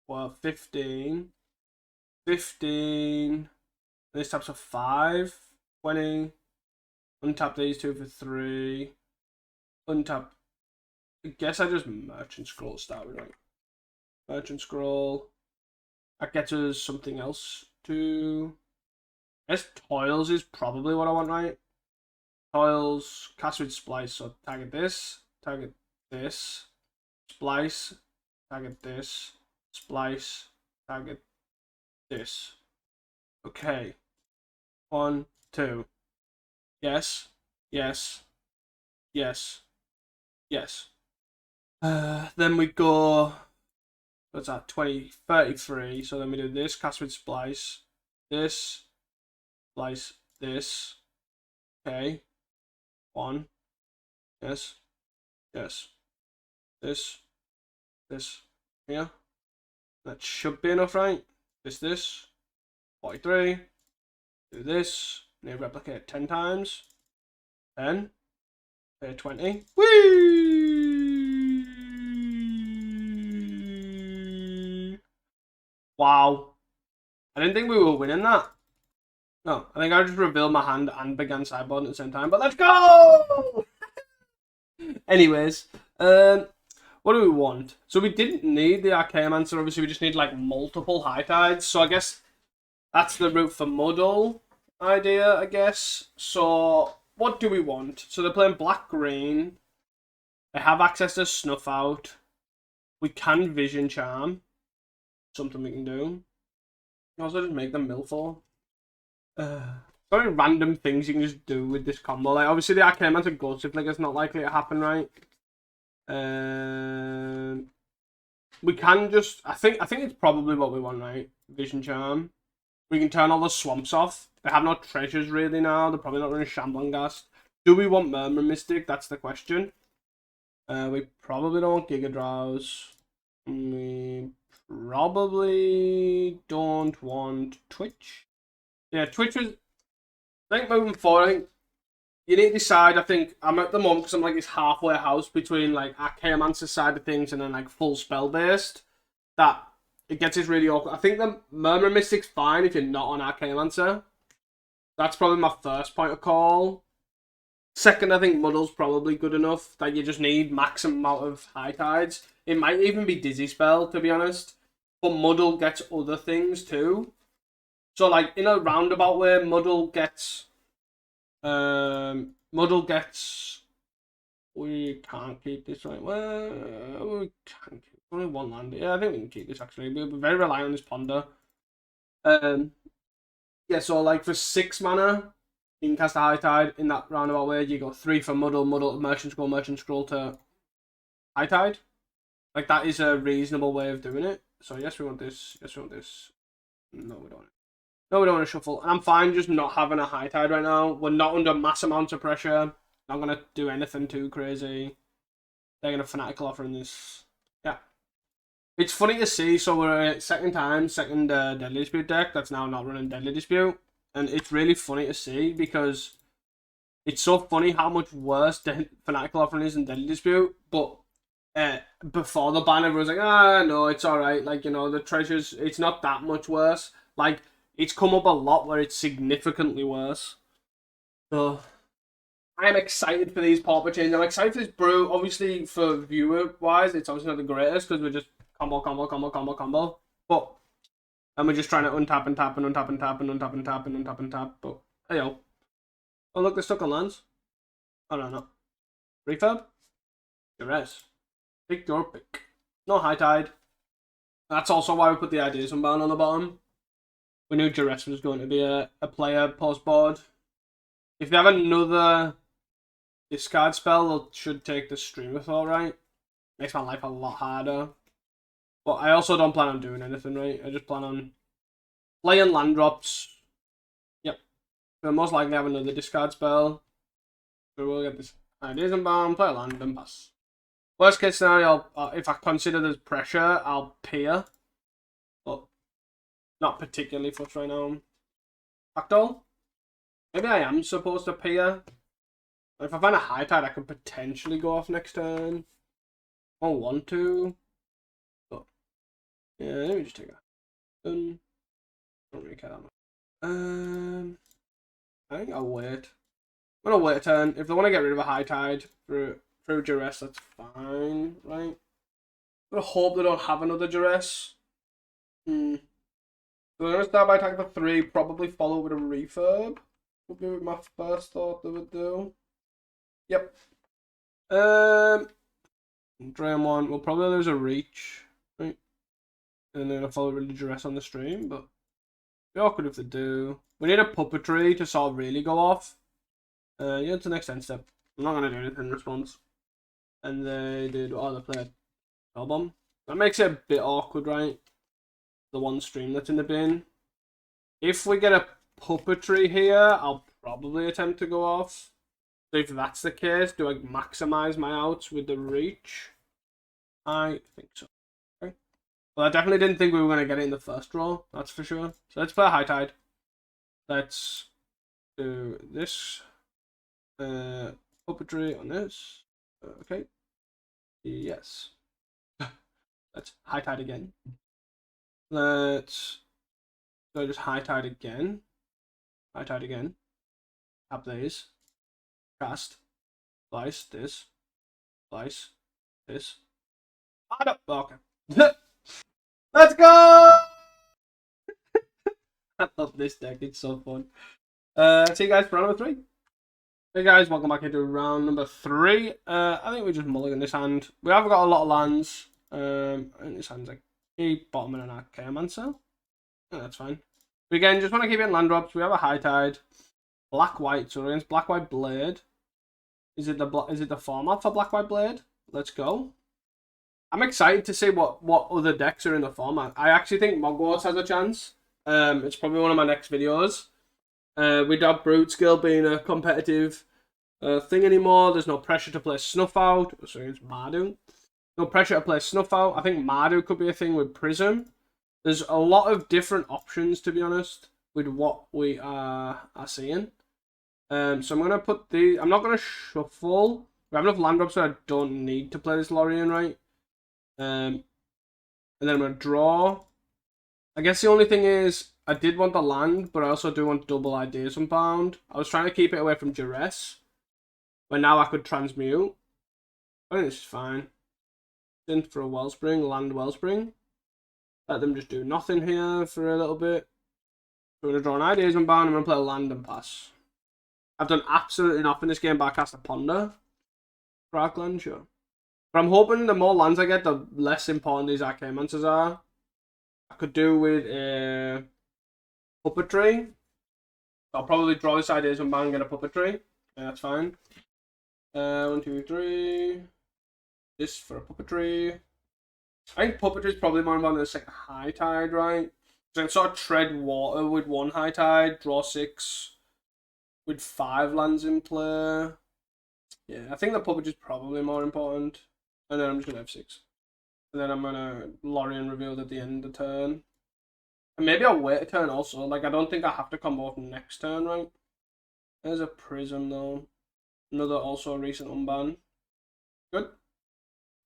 A: well, 15. 15. This taps for 5. 20. Untap these 2 for 3. Untap. I guess I just Merchant Scroll start with, right? Merchant Scroll. That gets us something else to. I guess Toils is probably what I want, right? Toils, cast with Splice, so target this, Splice, target this, Splice, target this. Okay. 1, 2. Yes, yes, yes, yes. Then we go, what's that, 20, 33. So then we do this, cast with Splice, this, Splice, this. Okay. 1. Yes. Yes. This. Here. That should be enough, right? This. 43. Do this. Need replicate 10 times. 10. 20. Whee! Wow. I didn't think we were winning that. No, I think I just revealed my hand and began sideboarding at the same time, but let's go! Anyways, what do we want? So we didn't need the Archaeomancer, obviously we just need like multiple high tides, so I guess that's the route for Muddle idea, I guess. So what do we want? So they're playing black-green. They have access to Snuff Out. We can Vision Charm. Something we can do. Also just make them mill for. Very random things you can just do with this combo. Like obviously the Archaeomancer Ghost Flicker is not likely to happen, right? We can just I think it's probably what we want, right? Vision Charm. We can turn all the swamps off. They have no treasures really now. They're probably not running Shambling Ghast. Do we want Murmur Mystic? That's the question. We probably don't want Giga Drowse. We probably don't want Twitch. Yeah, Twitch was... I think moving forward, I think you need to decide. I think I'm at the moment because I'm like this halfway house between like Archaeomancer side of things and then like full spell based. That it gets us really awkward. I think the Murmur Mystic's fine if you're not on Archaeomancer. That's probably my first point of call. Second, I think Muddle's probably good enough that you just need maximum amount of high tides. It might even be Dizzy Spell, to be honest. But Muddle gets other things too. So, like, in a roundabout way, Muddle gets... We can't keep this, right? Well, we can keep... Only one land. Yeah, I think we can keep this, actually. We're very reliant on this Ponder. Yeah, so, like, for 6 mana, you can cast a High Tide in that roundabout way. You go 3 for Muddle, Merchant Scroll to High Tide. Like, that is a reasonable way of doing it. So, yes, we want this. Yes, we want this. No, we don't. No, we don't want to shuffle. And I'm fine just not having a high tide right now. We're not under mass amounts of pressure. Not going to do anything too crazy. They're going to Fanatical Offer in this. Yeah. It's funny to see. So we're at second Deadly Dispute deck that's now not running Deadly Dispute. And it's really funny to see because it's so funny how much worse Fanatical Offering is than Deadly Dispute. But before the ban, everyone was like, no, it's alright. Like, you know, the treasures, it's not that much worse. Like, it's come up a lot where it's significantly worse. So, I'm excited for these Pauper changes. I'm excited for this brew. Obviously, for viewer-wise, it's obviously not the greatest because we're just combo. But, and we're just trying to untap and tap and untap and tap and untap and tap and untap and tap. But, hey, yo. Oh, look, they're stuck on lands. Oh, no. Refurb? Duress. Pick your pick. No high tide. That's also why we put the Ideas Unbound on the bottom. We knew Duress was going to be a player post-board. If they have another discard spell, they should take the Stream of Thought, right? Makes my life a lot harder. But I also don't plan on doing anything, right? I just plan on playing land drops. Yep. They'll most likely have another discard spell. So we'll get this Ideas Unbound, play a land, and pass. Worst case scenario, if I consider there's pressure, I'll peer. But not particularly fussed right now. Fractal? Maybe I am supposed to peer. If I find a high tide, I could potentially go off next turn. I don't want to. But yeah, let me just take that. Don't really care that much. I think I'll wait. I'm gonna wait a turn. If they want to get rid of a high tide through Duress, that's fine, right? I'm gonna hope they don't have another Duress. So I'm gonna start by attacking for 3, probably follow with a refurb. Would be my first thought they would do. Yep. Drain 1, we'll probably lose a reach, right? And then I'll follow with a Duress on the stream, but it'd be awkward if they do. We need a puppetry to sort of really go off. Yeah, it's the next end step. I'm not gonna do anything in response. And they did they played Spellbomb. That makes it a bit awkward, right? The one stream that's in the bin. If we get a puppetry here, I'll probably attempt to go off. So if that's the case, do I maximize my outs with the reach? I think so. Okay. Well, I definitely didn't think we were going to get it in the first row. That's for sure. So let's play a high tide. Let's do this. Puppetry on this. Okay. Yes. Let's high tide again. Let's go just high tide again. High tide again. Tap these. Cast. Slice this. Slice this. Okay. Let's go! I love this deck, it's so fun. See you guys for round number 3. Hey guys, welcome back into round number 3. I think we just mulligan this hand. We haven't got a lot of lands. I think this hand's like a bottom and an Archaeomancer. Yeah, that's fine. We again just want to keep it in land drops. We have a high tide. Black white, so against black white blade. Is it the format for black white blade? Let's go. I'm excited to see what other decks are in the format. I actually think Mogwarts has a chance. It's probably one of my next videos. We don't have Brute Skill being a competitive thing anymore. There's no pressure to play Snuff Out. So it's Mardu. No pressure to play Snuff Out. I think Mardu could be a thing with Prism. There's a lot of different options, to be honest, with what we are seeing. So I'm going to put the... I'm not going to shuffle. We have enough land drops so I don't need to play this Lorien, right? And then I'm going to draw. I guess the only thing is, I did want the land, but I also do want double Ideas Unbound. I was trying to keep it away from Duress, but now I could transmute. I think this is fine. In for a Wellspring, land Wellspring. Let them just do nothing here for a little bit. So I'm going to draw an Ideas Unbound, I'm going to play a land and pass. I've done absolutely nothing this game, but I cast a Ponder. Crackland, sure. But I'm hoping the more lands I get, the less important these Archaeomancers are. I could do with a Puppetry. I'll probably draw this Ideas Unbound and get a Puppetry. Yeah, that's fine. 1, 2, 3. This for a Puppetry. I think Puppetry is probably more important than the second high tide, right? So I can sort of tread water with 1 high tide, draw 6 with 5 lands in play. Yeah, I think the Puppetry is probably more important. And then I'm just going to F6. And then I'm going to Lorien revealed at the end of the turn. And maybe I'll wait a turn also. Like, I don't think I have to combo from next turn, right? There's a Prism, though. Another also a recent unban. Good.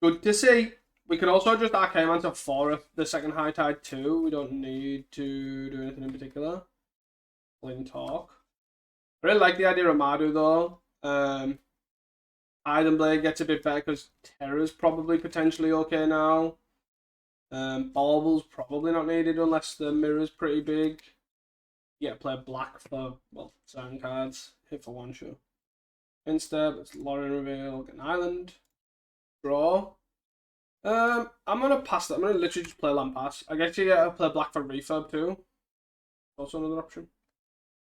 A: Good to see. We can also just Archaeomancer for the second high tide too. We don't need to do anything in particular. Plain talk. I really like the idea of Mardu, though. Iron Blade gets a bit better because Terra's probably potentially okay now. Baubles probably not needed unless the mirror's pretty big. Yeah, play black for, well, certain cards. Hit for 1, sure. Instead, let's Lorien reveal, get an island. Draw. I'm going to pass that. I'm going to literally just play land pass. I guess you get to play black for refurb too. Also another option.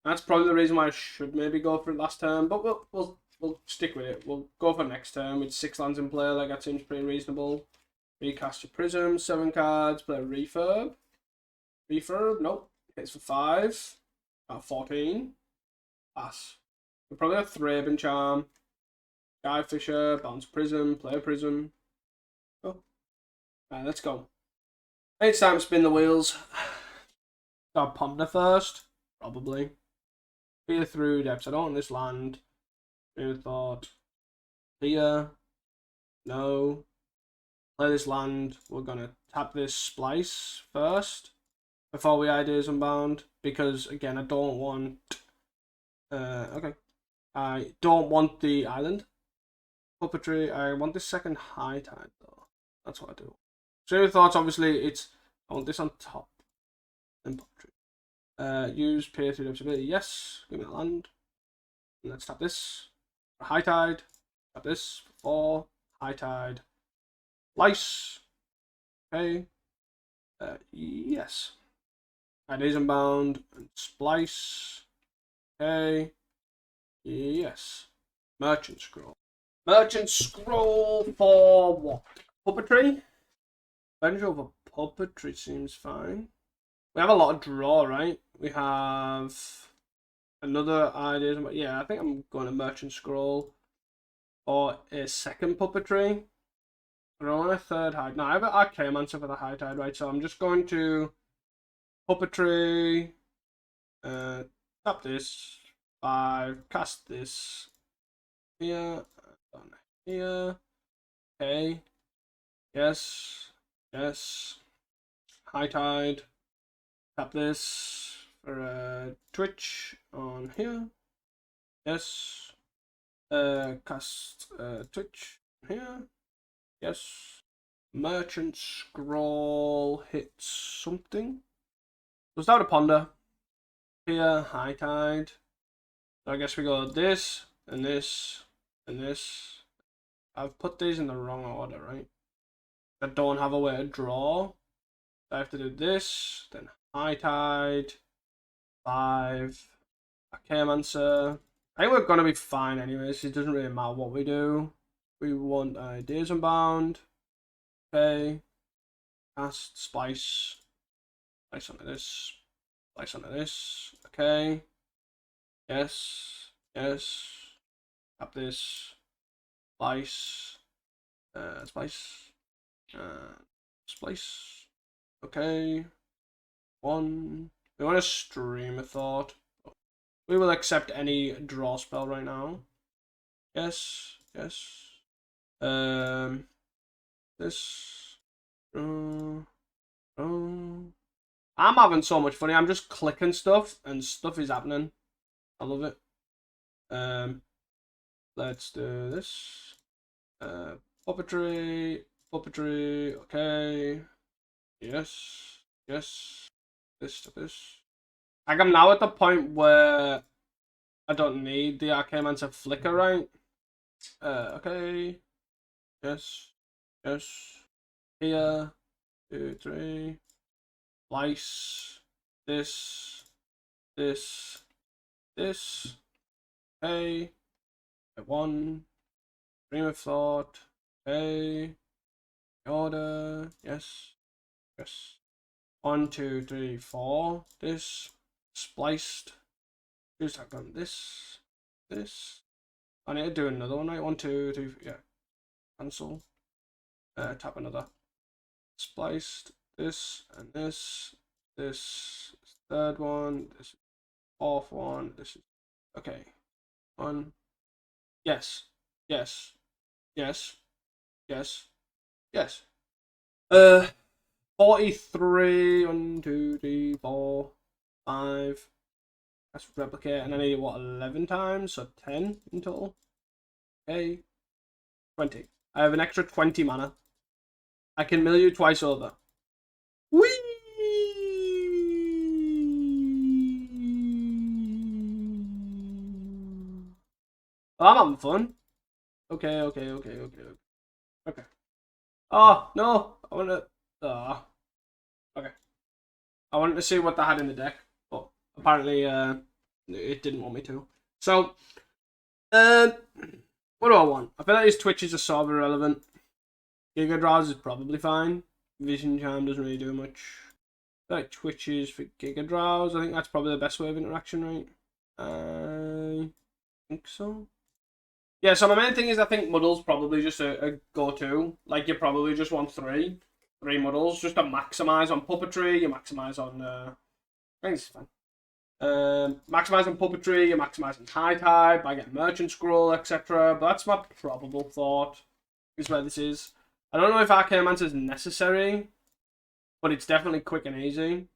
A: That's probably the reason why I should maybe go for it last turn, but we'll stick with it. We'll go for next turn with 6 lands in play. Like, that seems pretty reasonable. Recast your Prism, 7 cards, play a refurb. Refurb, nope. Hits for 5. 14. Pass. We'll probably have Thraben Charm. Sky Fisher, bounce Prism, play a Prism. Oh. Alright, let's go. It's time to spin the wheels. Got Ponder first. Probably. Peer through depths. I don't want this land. Fear thought. Here. No. Play this land. We're gonna tap this Splice first before we Ideas Unbound, because again I don't want okay. I don't want the island. Puppetry, I want this second high tide though. That's what I do. So thoughts, obviously I want this on top. Then Puppetry. Use peer through ability, yes, give me that land. And let's tap this. For high tide. Tap this for 4. High tide. Slice. Okay. Yes. Ideas Unbound and Splice. Okay. Yes. Merchant Scroll. Merchant Scroll for what? Puppetry? Bench over Puppetry seems fine. We have a lot of draw, right? We have another Ideas Unbound. Yeah, I think I'm going to Merchant Scroll for a second Puppetry. I don't want a third high. No, I have an Archaeomancer for the high tide, right? So I'm just going to Puppetry. Tap this. 5. Cast this here. On here. Okay. Yes. Yes. High tide. Tap this for Twitch on here. Yes. Cast Twitch here. Yes. Merchant scroll hits something. So start a ponder. Here, high tide. So I guess we go this and this and this. I've put these in the wrong order, right? I don't have a way to draw. I have to do this, then high tide, 5, Archaeomancer. I think we're gonna be fine anyways. It doesn't really matter what we do. We want Ideas Unbound. Okay. Cast Splice. Splice onto this. Splice onto this. Okay. Yes. Yes. Tap this. Splice. Splice. Splice. Okay. 1. We want to stream a thought. We will accept any draw spell right now. Yes. Yes. This. I'm having so much fun. I'm just clicking stuff and stuff is happening. I love it. Let's do this. Puppetry. Okay. Yes. Yes. This to this. Like I'm now at the point where I don't need the Archaeomancer flicker, right? Okay. Yes. Yes. Here. 2, 3. Slice. This. This. This. Okay. 1. Stream of thought. Okay. Order. Yes. Yes. 1, 2, 3, 4. This. Spliced. Just have done this. This. I need to do another one, right? 1, 2, 3. Yeah. Cancel. Tap another. Spliced. This and this. This is the third one. This is the fourth one. This is okay. 1. Yes. Yes. Yes. Yes. Yes. 43. 1, 2, 3, 4, 5. That's replicate, and I need it what 11 times, so 10 in total. Okay. 20. I have an extra 20 mana. I can mill you twice over. Whee! Oh, I'm having fun. Okay. Okay. Oh, no. I want to... okay. I wanted to see what they had in the deck, but apparently it didn't want me to. So, what do I want? I feel like these Twitches are sort of irrelevant. Giga Draws is probably fine. Vision Charm doesn't really do much. I feel like Twitches for Giga Draws. I think that's probably the best way of interaction, right? I think so. Yeah, so my main thing is I think Muddle's probably just a go-to. Like, you probably just want 3 Muddles just to maximize on Puppetry. You maximize on... I think it's fine. Maximize on Puppetry, you maximize on High Tide by getting Merchant Scroll, etc. But that's my probable thought, is where this is. I don't know if Archaeomancer is necessary, but it's definitely quick and easy.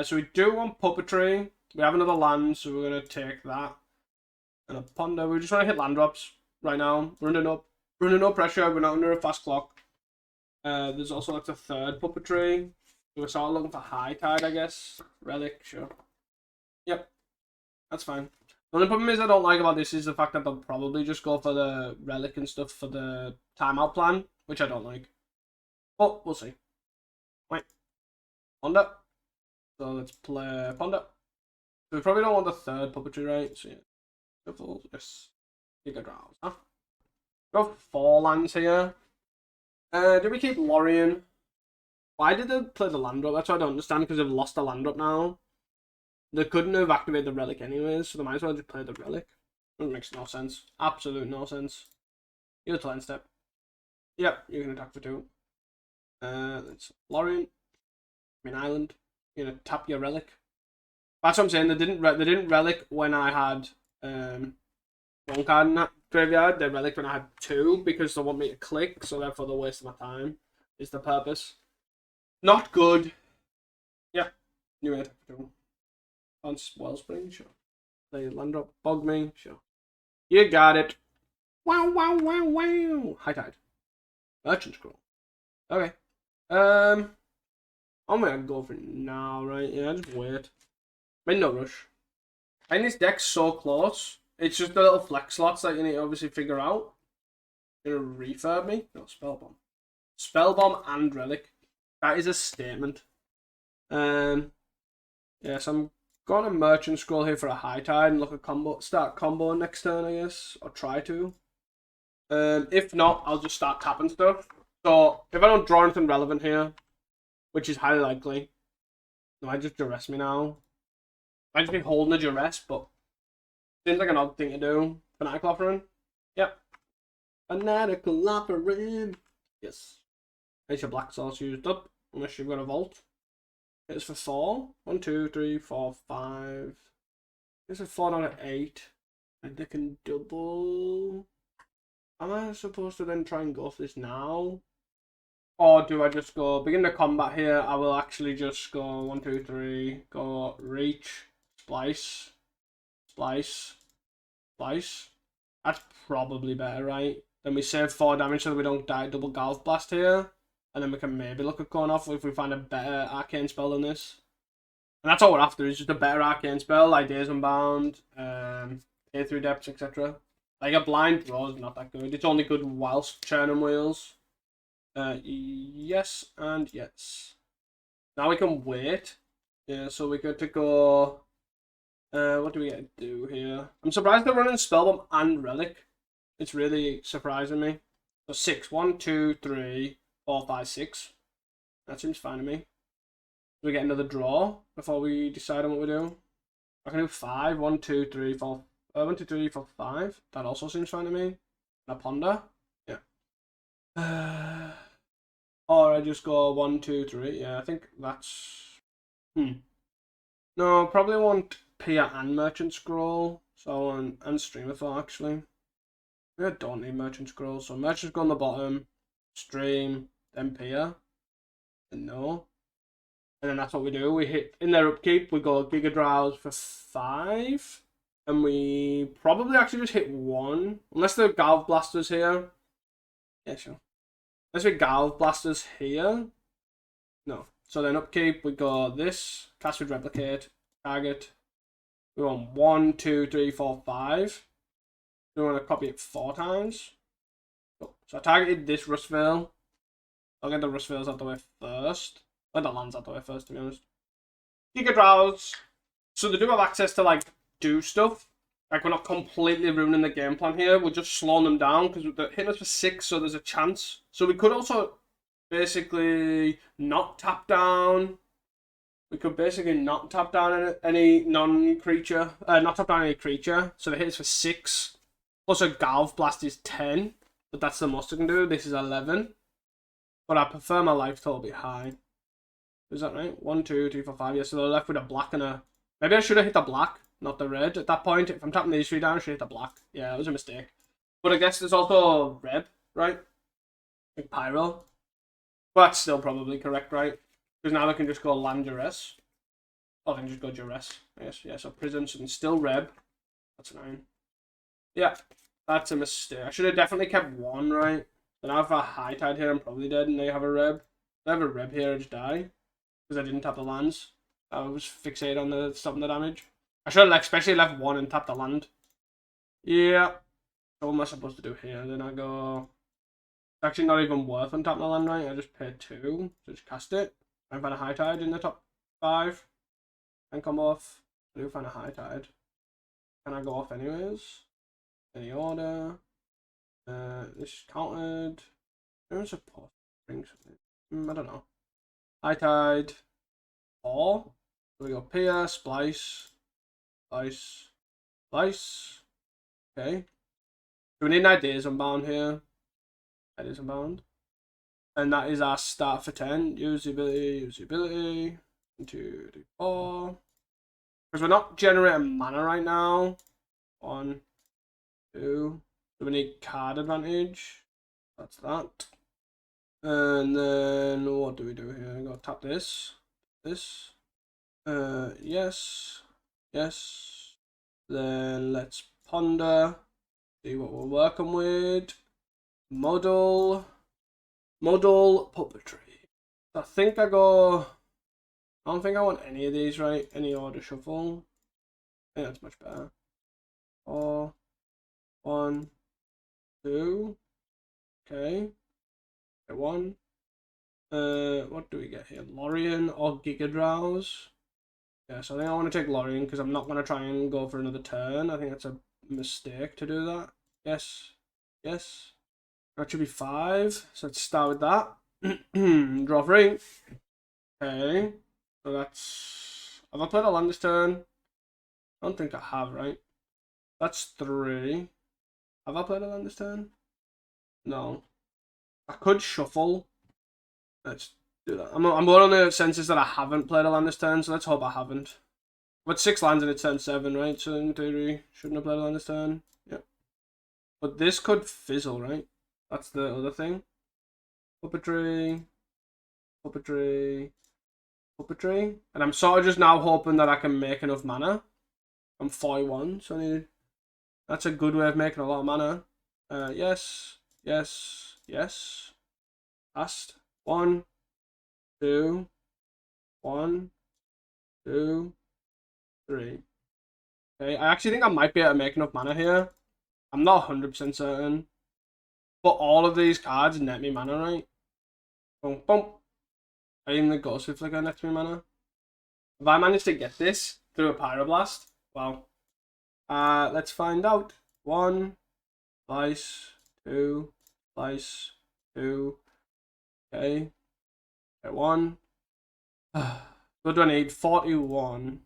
A: So we do want Puppetry. We have another land, so we're going to take that. And a Ponder. We just want to hit land drops right now. We're under no pressure. We're not under a fast clock. There's also like the third Puppetry. So we're sort of looking for High Tide, I guess. Relic, sure. Yep, that's fine. The only problem is I don't like about this is the fact that they'll probably just go for the Relic and stuff for the timeout plan, which I don't like. But we'll see. Right. Ponder. So let's play Ponder. So we probably don't want the third Puppetry, right? So yeah. Yes. Giga Draws, huh? We have 4 lands here. Did we keep Lorien? Why did they play the land drop? That's what I don't understand, because they've lost the land drop now. They couldn't have activated the Relic anyways, so they might as well just play the Relic. It makes no sense. Absolute no sense. You're turn step. Yep, you can attack for 2. That's Lorien. Island. You're gonna tap your Relic. That's what I'm saying. They didn't Relic when I had one card in that graveyard. They relic when I had 2 because they want me to click, so therefore they're wasting my time. Is the purpose. Not good. Yeah. New attack for 2. On Wellspring, sure. Play land drop, bug me, sure. You got it. Wow, wow, wow, wow. High Tide. Merchant Scroll. Okay. I'm gonna go for it now, right? Yeah, just wait. I'm in no rush. And this deck's so close. It's just the little flex slots that you need to obviously figure out. You're gonna refurb me? No, Spellbomb. Spellbomb and Relic. That is a statement. Yeah, so I'm going to Merchant Scroll here for a High Tide and look at start combo next turn, I guess. Or try to. If not, I'll just start tapping stuff. So, if I don't draw anything relevant here, which is highly likely, they might just duress me now. I might just be holding a duress, but seems like an odd thing to do. Fanatical Offering? Yep. Fanatical Offering. Yes. There's your Black Source used up, unless you've got a Vault. It's for 4. 1, 2, 3, 4, 5. It's a 4 out of 8. And they can double. Am I supposed to then try and go for this now? Or do I just go begin the combat here? I will actually just go 1, 2, 3, go reach, splice, splice, splice. That's probably better, right? Then we save 4 damage so that we don't die double Galv Blast here. And then we can maybe look at going off if we find a better arcane spell than this. And that's all we're after, is just a better arcane spell, like Days Unbound, Pay Through Depths, etc. Like a blind draw is not that good. It's only good whilst churning wheels. Yes and yes. Now we can wait. Yeah, so we get to go. What do we get to do here? I'm surprised they're running Spellbomb and Relic. It's really surprising me. So 6. 1, 2, 3, 4, 5, 6. That seems fine to me. Do we get another draw before we decide on what we do? I can do 5. 1, 2, 3, 4. 1, 2, 3, 4, 5. That also seems fine to me. And a ponder. Yeah. Or I just go 1, 2, 3. Yeah, I think that's. No, probably want Pia and Merchant Scroll. So and Streamer Thought actually. I don't need Merchant Scroll. So Merchant Scroll on the bottom, Stream, then Pia. And no. And then that's what we do. We hit in their upkeep. We go Giga Drowse for 5. And we probably actually just hit 1. Unless the Galv Blasters here. Yeah, sure. Unless we Galv Blasters here. No. So then upkeep, we go this. Cast with Replicate. Target. We want 1, 2, 3, 4, 5. We want to copy it 4 times. So I targeted this Rustvale. I'll get the Rustvales out the way first. Let the lands out the way first, to be honest. Giga Drowse. So they do have access to, like, do stuff. Like, we're not completely ruining the game plan here. We're just slowing them down because they're hitting us for 6, so there's a chance. So we could also basically not tap down. We could basically not tap down any non-creature. Not tap down any creature. So they hit us for 6. Also, Galv Blast is 10. But that's the most I can do. This is 11. But I prefer my life total be high. Is that right? 1, 2, 3, 4, 5. Yeah, so they're left with a black and a. Maybe I should have hit the black, not the red. At that point, if I'm tapping these 3 down, I should hit the black. Yeah, it was a mistake. But I guess there's also red, right? Like Pyro. But that's still probably correct, right? Because now I can just go land Duress. Or I can just go Duress. Yes, yeah, so Prisons and still Reb. That's 9. Yeah, that's a mistake. I should have definitely kept 1, right? But now if I High Tide here, I'm probably dead, and they have a Reb. If I have a Reb here, I just die. Because I didn't tap the lands. I was fixated on the stopping the damage. I should have especially left 1 and tapped the land. Yeah. So what am I supposed to do here? Then I go. It's actually not even worth untapping the land, right? I just paid 2. So just cast it. I find a High Tide in the top 5. And come off. I do find a High Tide. Can I go off anyways? Any order? This counted. There's a post. Bring something. I don't know. High Tide. 4. So we go Pia, Splice, Splice, Splice. Okay. So we need an Ideas Unbound here. Ideas Unbound. And that is our start for 10. Use the ability, use the ability. 1, 2, 3, 4. Because we're not generating mana right now. 1, 2. So we need card advantage. That's that. And then what do we do here? I gotta tap this. This. Yes. Yes. Then let's ponder. See what we're working with. Model puppetry. I think I don't think I want any of these, right? Any order shuffle. I think that's much better. 4, 1, 2. Okay. 1. What do we get here? Lorien or Giga Drowse? Yeah, so I think I want to take Lorien because I'm not going to try and go for another turn. I think that's a mistake to do that. Yes. Yes. That should be 5. So let's start with that. Draw 3. Okay. So that's... Have I played a land this turn? I don't think I have, right? That's 3. Have I played a land this turn? No. I could shuffle. Let's do that. I'm going on the senses that I haven't played a land this turn, so let's hope I haven't. But 6 lands and it's turn 7, right? So in theory, shouldn't have played a land this turn. Yep. But this could fizzle, right? That's the other thing. Puppetry. Puppetry. Puppetry. And I'm sort of just now hoping that I can make enough mana. I'm 41, so I need... That's a good way of making a lot of mana. Yes. Yes. Yes. Passed. 1, 2, 1, 2, 3. Okay, I actually think I might be able to make enough mana here. I'm not 100% certain. But all of these cards net me mana, right? Boom, boom. Even the Ghostly Flicker nets me mana. If I manage to get this through a Pyroblast, wow. Let's find out. 1, slice, 2, slice, 2. Okay. Get 1. What do I need? 41.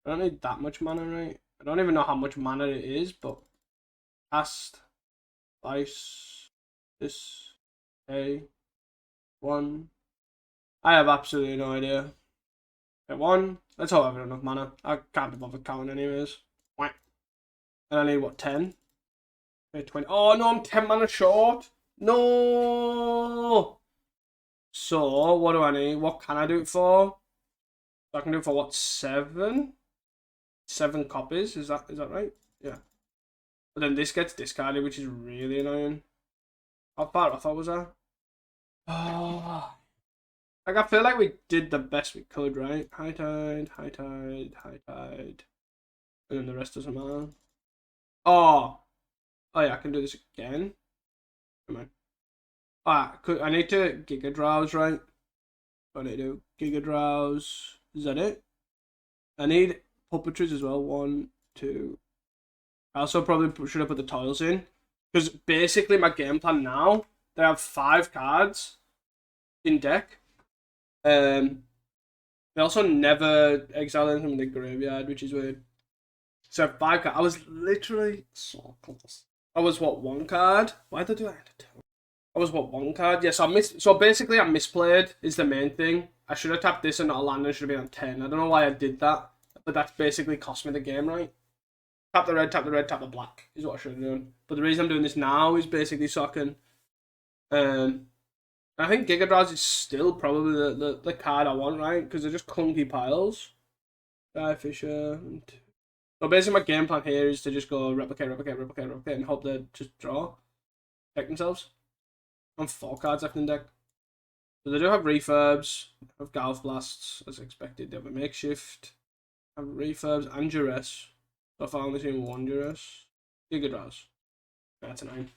A: I don't need that much mana, right? I don't even know how much mana it is, but cast, slice, this, okay. 1. I have absolutely no idea. Get 1. Let's hope I have enough mana. I can't be bothered counting anyways. And I need what, 10? Okay, 20. Oh no, I'm 10 mana short. No. So what do I need? What can I do it for? So I can do it for what, 7? 7 copies. Is that right? Yeah. But then this gets discarded, which is really annoying. How far off was I? Oh. Like, I feel like we did the best we could, right? High tide, high tide, high tide. And then the rest doesn't matter. Oh. Oh yeah, I can do this again. Come on. I need to Giga Drowse, right? What do I do? Giga Drowse. Is that it? I need puppetries as well. 1, 2. I also probably should have put the toils in. Because basically my game plan now, they have 5 cards in deck. They also never exile anything from the graveyard, which is weird. So 5 cards. I was literally so close. I was what, 1 card? Why did I do that? I was what, 1 card? Yeah, so basically I misplayed is the main thing. I should have tapped this and not a land and should have been on 10. I don't know why I did that, but that's basically cost me the game, right? Tap the red, tap the red, tap the black is what I should have done. But the reason I'm doing this now is basically so I can I think Giga Drowse is still probably the card I want, right? Because they're just clunky piles. Guy Fisher. So basically my game plan here is to just go replicate, replicate, replicate, replicate, and hope they just draw. Deck themselves. And 4 cards left in deck. So they do have refurbs, have Golf Blasts, as expected. They have a makeshift, have refurbs and duress. So far, I've only seen 1 duress. Giga Drowse. That's annoying.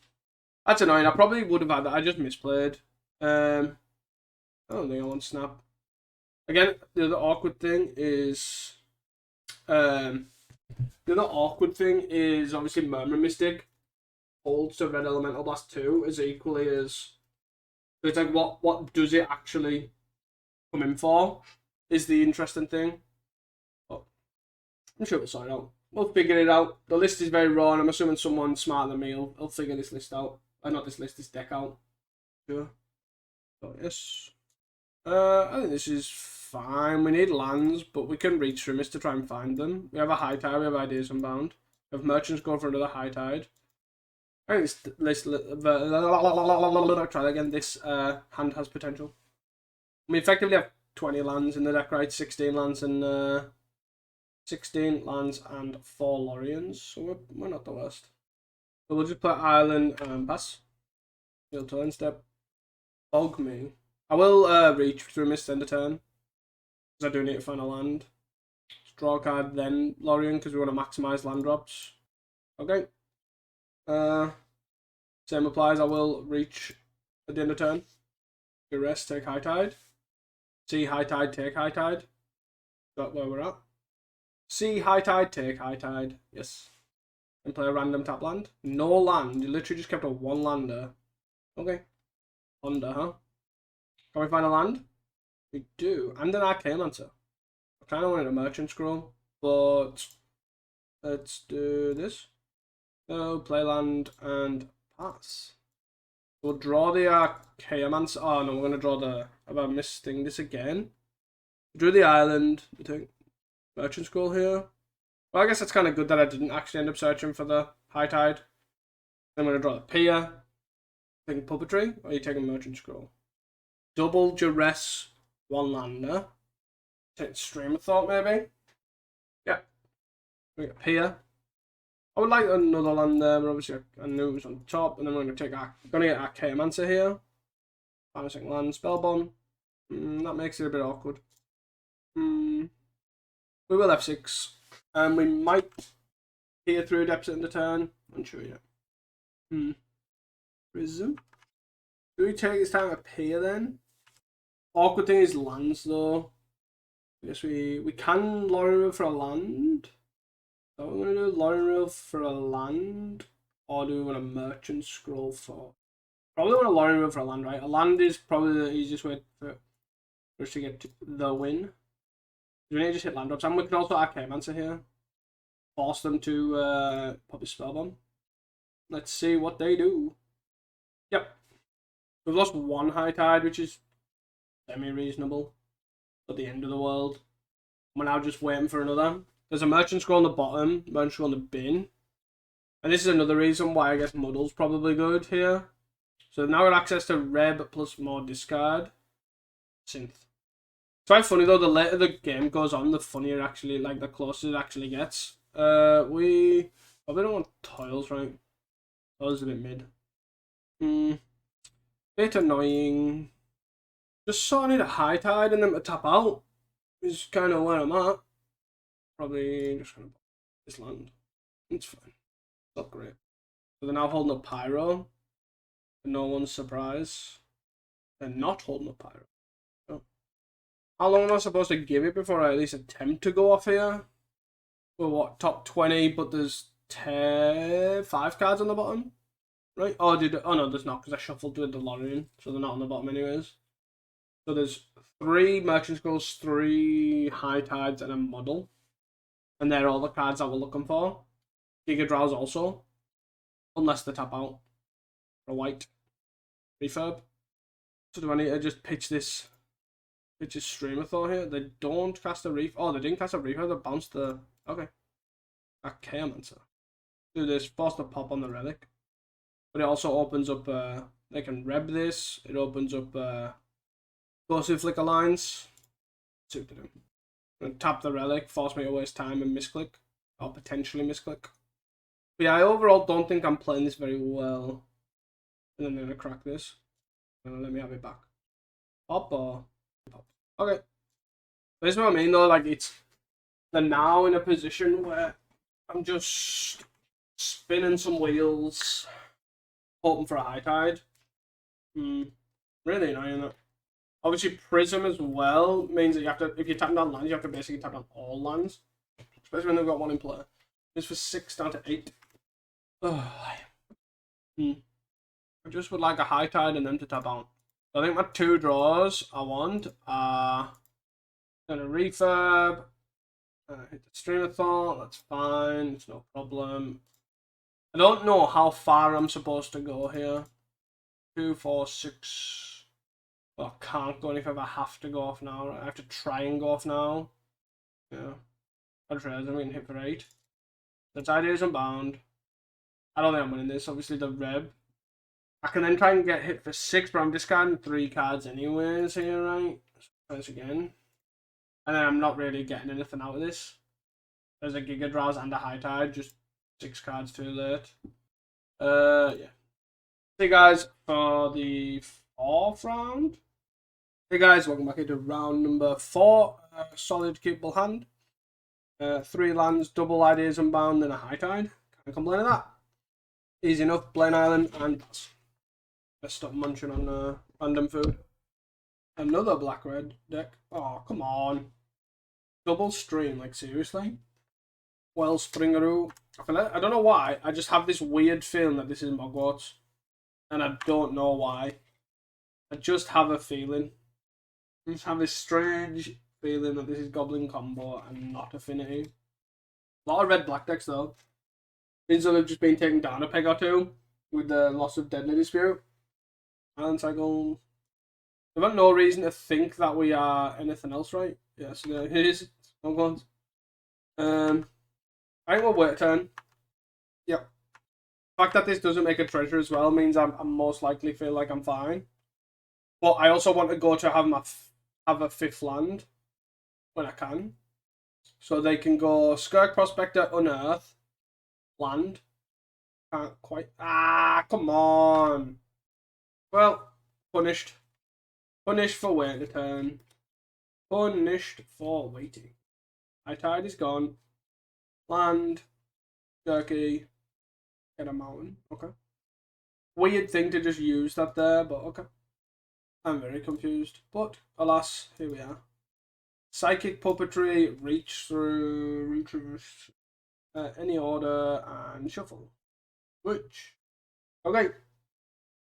A: That's annoying. I probably would have had that. I just misplayed. I don't think I want Snap. Again, the other awkward thing is, obviously Murmur Mystic holds to Red Elemental Blast 2 as equally as. It's like what does it actually come in for? Is the interesting thing. But I'm sure we'll sort it out. We'll figure it out. The list is very raw, and I'm assuming someone smarter than me will figure this list out. Not this list, this deck out. Sure. So yes. I think this is fine. We need lands, but we can reach through this to try and find them. We have a high tide, we have Ideas Unbound. If merchants go for another high tide. I think this try that again. This hand has potential. We effectively have 20 lands in the deck, right? 16 lands and 16 lands and 4 Lorians, so we're not the worst. So we'll just play Island pass. He'll turn step. Bog me. I will reach through Mist end of turn, because I do need to find a land. Let's draw a card, then Lorien, because we want to maximize land drops. Okay. Same applies. I will reach at the end of turn. Do rest, take high tide. See high tide, take high tide. That's where we're at. See high tide, take high tide. Yes. And play a random tap land. No land. You literally just kept a 1 lander. Okay. Honda, huh? Can we find a land? We do. And an Archaeomancer. I kind of wanted a Merchant Scroll, but let's do this. So, play land and pass. We'll draw the Archaeomancer. Oh no, we're going to draw the... Have I missing this again? Drew the island. I think Merchant Scroll here. Well, I guess it's kind of good that I didn't actually end up searching for the high tide. Then I'm going to draw the pier. Taking puppetry, or are you taking Merchant Scroll? Double duress, 1 lander. Take Stream of Thought, maybe? Yeah. We got pier. I would like another land there, but obviously I knew it was on top. And then we're going to take going to get Archaeomancer here. Balancing land, Spellbomb. That makes it a bit awkward. We will F6. And we might peer through Depths in the turn. Unsure yet. Prism. Do we take this time to peer then? Awkward thing is lands though. I guess we can Lorien for a land. So we're going to do Lorien for a land. Or do we want a Merchant Scroll for... Probably want a Lorien for a land, right? A land is probably the easiest way for us to get the win. We need to just hit land drops. And we can also Archaeomancer here. Force them to pop a Spellbomb. Let's see what they do. Yep. We've lost 1 high tide, which is semi-reasonable. At the end of the world. We're now just waiting for another. There's a Merchant Scroll on the bottom, Merchant Scroll on the bin. And this is another reason why I guess Muddle's probably good here. So now we've got access to Reb plus more discard. Synth. It's quite funny though, the later the game goes on, the funnier actually, like the closer it actually gets. We probably don't want toils, right? Toils a bit mid. Bit annoying. Just sort of need a high tide and then to tap out. Is kind of where I'm at. Probably just gonna buy this land. It's fine. Not great. So they're now holding up Pyro. For no one's surprise. They're not holding up Pyro. Oh. How long am I supposed to give it before I at least attempt to go off here? Well, what? Top 20, but there's 5 cards on the bottom? Right? Oh, no, there's not, because I shuffled with the Lorien, so they're not on the bottom anyways. So there's 3 Merchant Scrolls, 3 High Tides, and a Muddle. And they're all the cards that we're looking for. Giga Draws also. Unless they tap out. For a white. Refurb. So do I need to just pitch this Stream of Thought here? They don't cast a Refurb. Oh, they didn't cast a Refurb, they bounced the... Okay. Archaeomancer. Do this, force the pop on the relic. But it also opens up, they can Reb this. It opens up, Explosive Flicker lines. See what to do. I'm gonna tap the relic, force me to waste time and misclick. Or potentially misclick. But yeah, I overall don't think I'm playing this very well. And then they're gonna crack this. And let me have it back. Pop or pop. Okay. But this is what I mean though, like they're now in a position where I'm just spinning some wheels, hoping for a high tide. Really annoying that. Obviously, Prism as well means that you have to, if you tap down lands, you have to basically tap down all lands. Especially when they've got 1 in play. It's for 6 down to 8. I just would like a high tide and then to tap out. I think my 2 draws I want are gonna refurb. Hit the Stream of Thought, that's fine, it's no problem. I don't know how far I'm supposed to go here. 2, 4, 6. Well, I can't go any further. I have to go off now. Right? I have to try and go off now. Yeah. I'm getting hit for 8. That's Ideas Unbound. I don't think I'm winning this. Obviously, the Reb. I can then try and get hit for 6, but I'm discarding 3 cards anyways here, right? So try this again. And then I'm not really getting anything out of this. There's a Giga Drowse and a High Tide, just 6 cards too late. Yeah. Hey guys, for the 4th round. Hey guys, welcome back into round number 4. Solid, capable hand. 3 lands, double Ideas Unbound, and a High Tide. Can't complain of that. Easy enough, Blaine Island, and pass. Let's stop munching on random food. Another black-red deck. Oh, come on. Double stream, like seriously? Well, Springaroo. I don't know why. I just have this weird feeling that this is Mogwarts. And I don't know why. I just have a feeling. I just have this strange feeling that this is Goblin Combo and not Affinity. A lot of red-black decks, though. These have just been taken down a peg or two with the loss of Deadly Dispute. And cycle. I've got no reason to think that we are anything else, right? Yes, yeah, it is. Mogwarts. I think we'll wait a turn. Yep. The fact that this doesn't make a treasure as well means I'm most likely feel like I'm fine. But I also want to go to have a 5th land when I can. So they can go Skirk Prospector, Unearth, land. Can't quite. Ah, come on. Well, punished. Punished for waiting a turn. Punished for waiting. High Tide is gone. Land. Turkey. Get a mountain. Okay. Weird thing to just use that there, but okay. I'm very confused. But, alas, here we are. Psychic Puppetry, Reach Through, Reach any order, and Shuffle. Which, okay.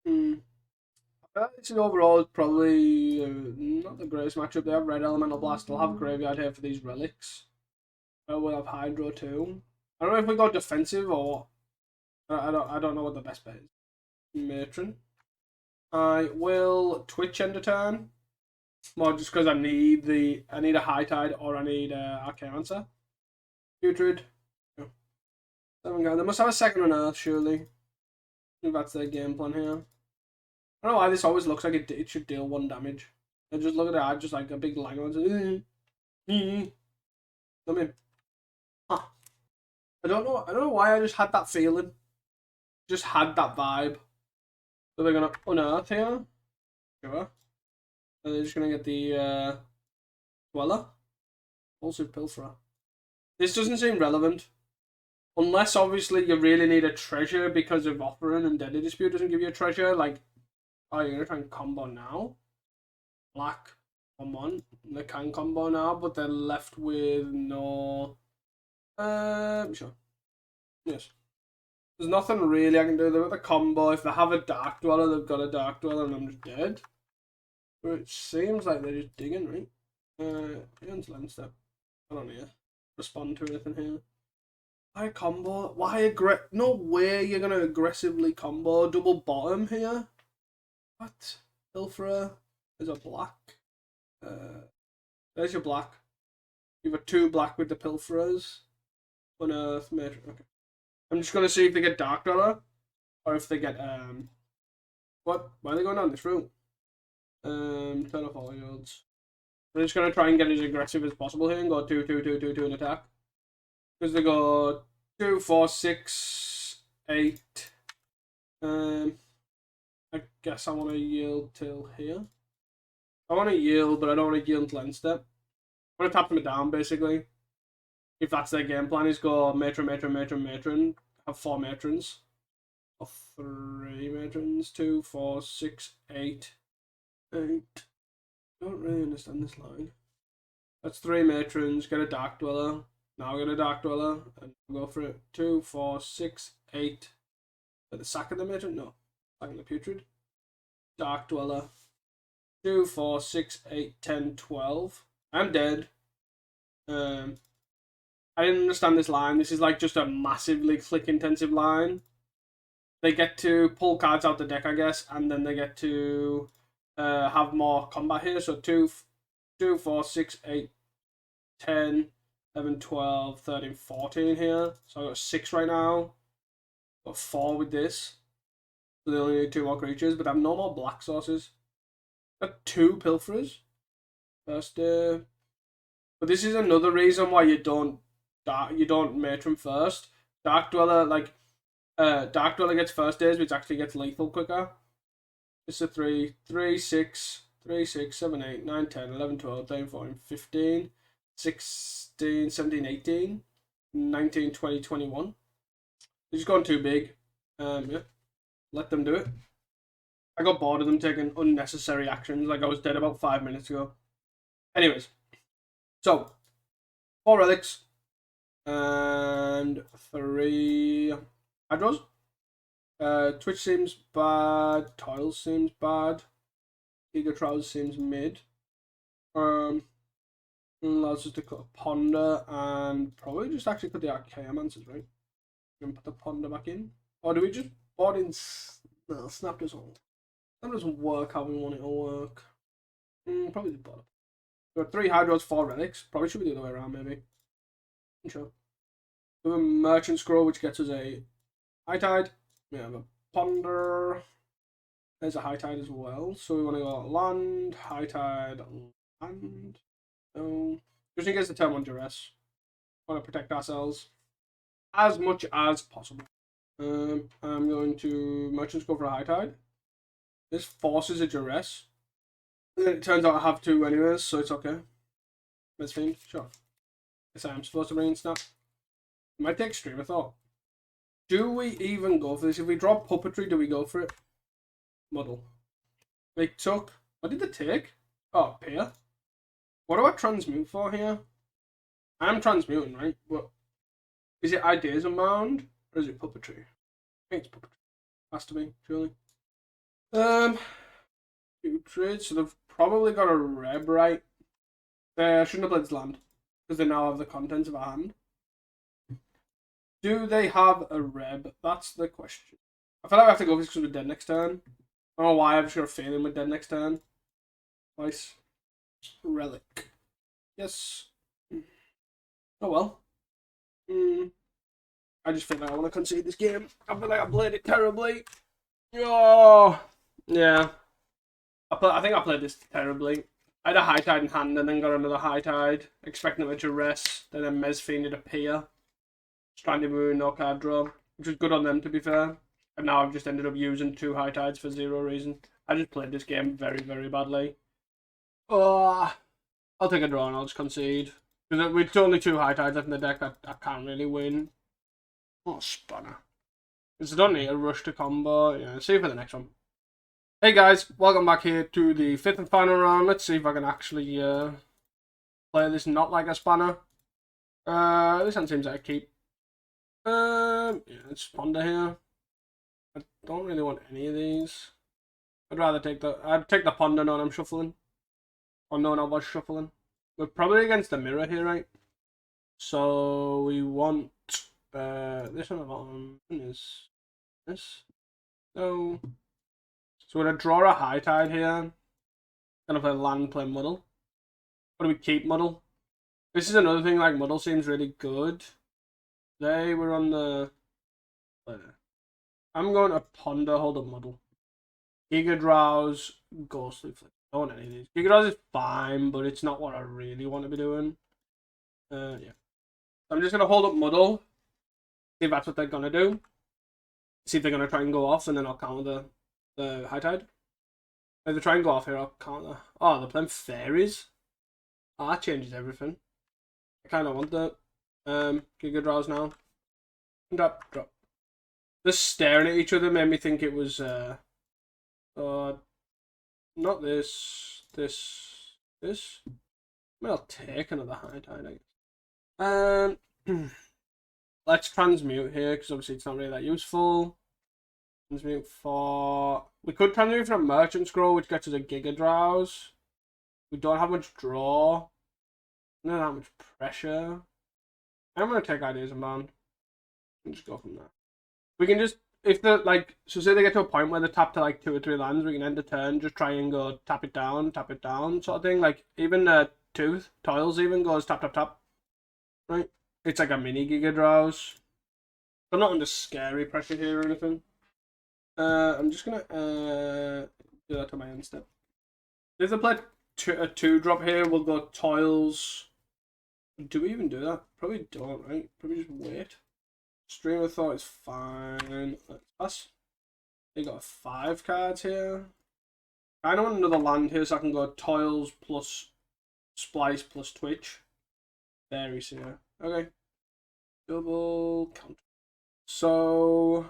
A: This is overall probably not the greatest matchup. They have Red Elemental Blast. They'll have Graveyard here for these relics. We'll have Hydro too. I don't know if we go defensive or what. I don't know what the best bet is. Matron. I will Twitch end a turn. More just because I need a High Tide or I need Arcane Answer. Putrid. Oh. 7 guys. They must have a second on Earth, surely. I think that's their game plan here. I don't know why this always looks like it should deal 1 damage. I just look at it, I just like a big lag on it. I mean, huh. I don't know why I just had that feeling. Just had that vibe. So they're gonna unearth here. Sure. And they're just gonna get the Dweller. Also Pilferer. This doesn't seem relevant. Unless obviously you really need a treasure because of Offering and Deadly Dispute doesn't give you a treasure, like oh, you're gonna try and combo now? Black on 1. They can combo now, but they're left with no. Sure. Yes. There's nothing really I can do. They've got the combo. If they have a Dark Dweller, they've got a Dark Dweller, and I'm just dead. But it seems like they're just digging, right? Ian's Land Step. I don't need to respond to anything here. Why combo? Why no way you're gonna aggressively combo double bottom here. What? Pilferer is a black. There's your black. You've got 2 black with the Pilferers. Unearth, Matron. Okay. I'm just gonna see if they get Dark Dweller. Or if they get what? Why are they going down this route? Turn off all yields. I'm just gonna try and get as aggressive as possible here and go 2, 2, 2, 2, 2 and attack. Because they go 2, 4, 6, 8. I guess I want to yield till here. I want to yield, but I don't want to yield until end step. I want to tap them down, basically. If that's their game plan, is go Matron, Matron, Matron, Matron. Have 4 Matrons. Or 3 Matrons. 2, 4, 6, 8. 8. Don't really understand this line. That's 3 Matrons. Get a Dark Dweller. Now get a Dark Dweller. And go for it. 2, 4, 6, 8. At the sack of the Matron? No. Sack of the Putrid. Dark Dweller. 2, 4, 6, 8, 10, 12. I'm dead. I didn't understand this line. This is like just a massively click intensive line. They get to pull cards out the deck, I guess, and then they get to have more combat here. So 2, 4, 6, 8, 10. 11, 12, 13, 14 here. So I got 6 right now. Got 4 with this. So they only need 2 more creatures, but I have no more black sources. Got 2 pilferers. First, but this is another reason why you don't matron first. Dark Dweller, like, Dark Dweller gets first days, which actually gets lethal quicker. It's a 3, 3, 6, 3, 6, 7, 8, 9, 10, 11, 12, 13, 14, 15, 16, 17, 18, 19, 20, 21. They're just going too big. Yeah. Let them do it. I got bored of them taking unnecessary actions, like I was dead about 5 minutes ago. Anyways. So, 4 relics. And 3 hydros. Twitch seems bad. Toils seems bad. Gigatrows seems mid. Allows us to cut a Ponder and probably just actually put the Archaeomancers, right? And put the Ponder back in. Or do we just bought in? No, Snap doesn't. That doesn't work how we want it to work. Probably the bottom. We got 3 hydros, 4 relics. Probably should be the other way around, maybe. Sure. We have a Merchant Scroll, which gets us a High Tide. We have a Ponder. There's a High Tide as well. So we want to go land, High Tide, land. No. Just in case the turn 1 duress. Want to protect ourselves as much as possible. I'm going to Merchant Scroll for a High Tide. This forces a duress. It turns out I have 2 anyways, so it's okay. Let's Fiend, sure. Guess I am supposed to bring in Snap. It might take Stream of Thought. Do we even go for this? If we drop Puppetry, do we go for it? Model. They took... What did they take? Oh, Peer. What do I transmute for here? I'm transmuting, right? But is it Ideas Unbound? Or is it Puppetry? I think it's Puppetry. Has to be, surely. 2 trades, so they've probably got a Reb, right? They shouldn't have played this land. Because they now have the contents of a hand. Do they have a Reb? That's the question. I feel like I have to go for this because we're dead next turn. I don't know why, I've just got a feeling we're dead next turn. Nice. Relic. Yes. Oh well. I just feel like I want to concede this game. I feel like I played it terribly. Oh, yeah. I think I played this terribly. I had a High Tide in hand and then got another High Tide, expecting them to duress. Then a Mez Fiended appear. Stranded Moon, no card draw, which was good on them to be fair. And now I've just ended up using 2 High Tides for 0 reason. I just played this game very, very badly. Oh, I'll take a draw and I'll just concede. Because with only 2 High Tides left in the deck, I can't really win. Oh, Spanner. Because I don't need a rush to combo. Yeah, see you for the next one. Hey guys, welcome back here to the 5th and final round. Let's see if I can actually play this not like a Spanner. This one seems like a keep. Yeah, let's Ponder here. I don't really want any of these. I'd take the Ponder knowing I'm shuffling. Or knowing I was shuffling. We're probably against the mirror here, right? So we want this on the bottom is this. So we're gonna draw a High Tide here. Gonna play land, play Muddle. What do we keep Muddle? This is another thing, like Muddle seems really good. They were on the... I'm going to Ponder, hold up Muddle. Giga Drowse, Ghostly Flick. I don't want any of these. Giga Drowse is fine, but it's not what I really want to be doing. Yeah. I'm just going to hold up Muddle. See if that's what they're going to do. See if they're going to try and go off, and then I'll counter the High Tide. If they try and go off here, I'll counter. Oh, they're playing Fairies. Oh, that changes everything. I kind of want that. Giga Drowse now. Drop. Just staring at each other made me think it was not this. I mean, I'll take another High Tide, I guess. Let's transmute here because obviously it's not really that useful. Transmute for... We could transmute for a Merchant Scroll, which gets us a Giga Drowse. We don't have much draw. Not that much pressure. I'm going to take Ideas Unbound and just go from there. We can just, if the, like, so say they get to a point where they tap to like 2 or 3 lands, we can end the turn, just try and go tap it down, sort of thing. Like, even Tooth, Toils even goes tap. Right? It's like a mini Giga Drowse. I'm not under scary pressure here or anything. I'm just gonna do that to my end step. If they play a 2-drop here, we'll go Toils. Do we even do that? Probably don't, right? Probably just wait. Stream of Thought is fine. Let's pass. They got 5 cards here. I don't want another land here, so I can go Toils plus Splice plus Twitch. Fairy Seer. Okay. Double count. So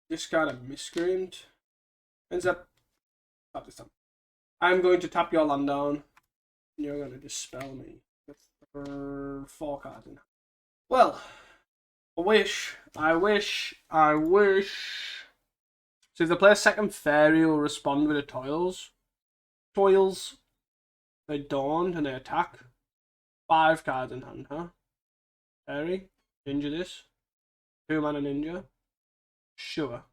A: discard a Miscreant. Ends up tap this time. I'm going to tap your land down. And you're going to dispel me with 4 cards in. Well, I wish. So if they play a second fairy, will respond with a Toils. They don't, and they attack. 5 cards in hand, huh? Fairy, ninja this. 2 mana ninja. Sure.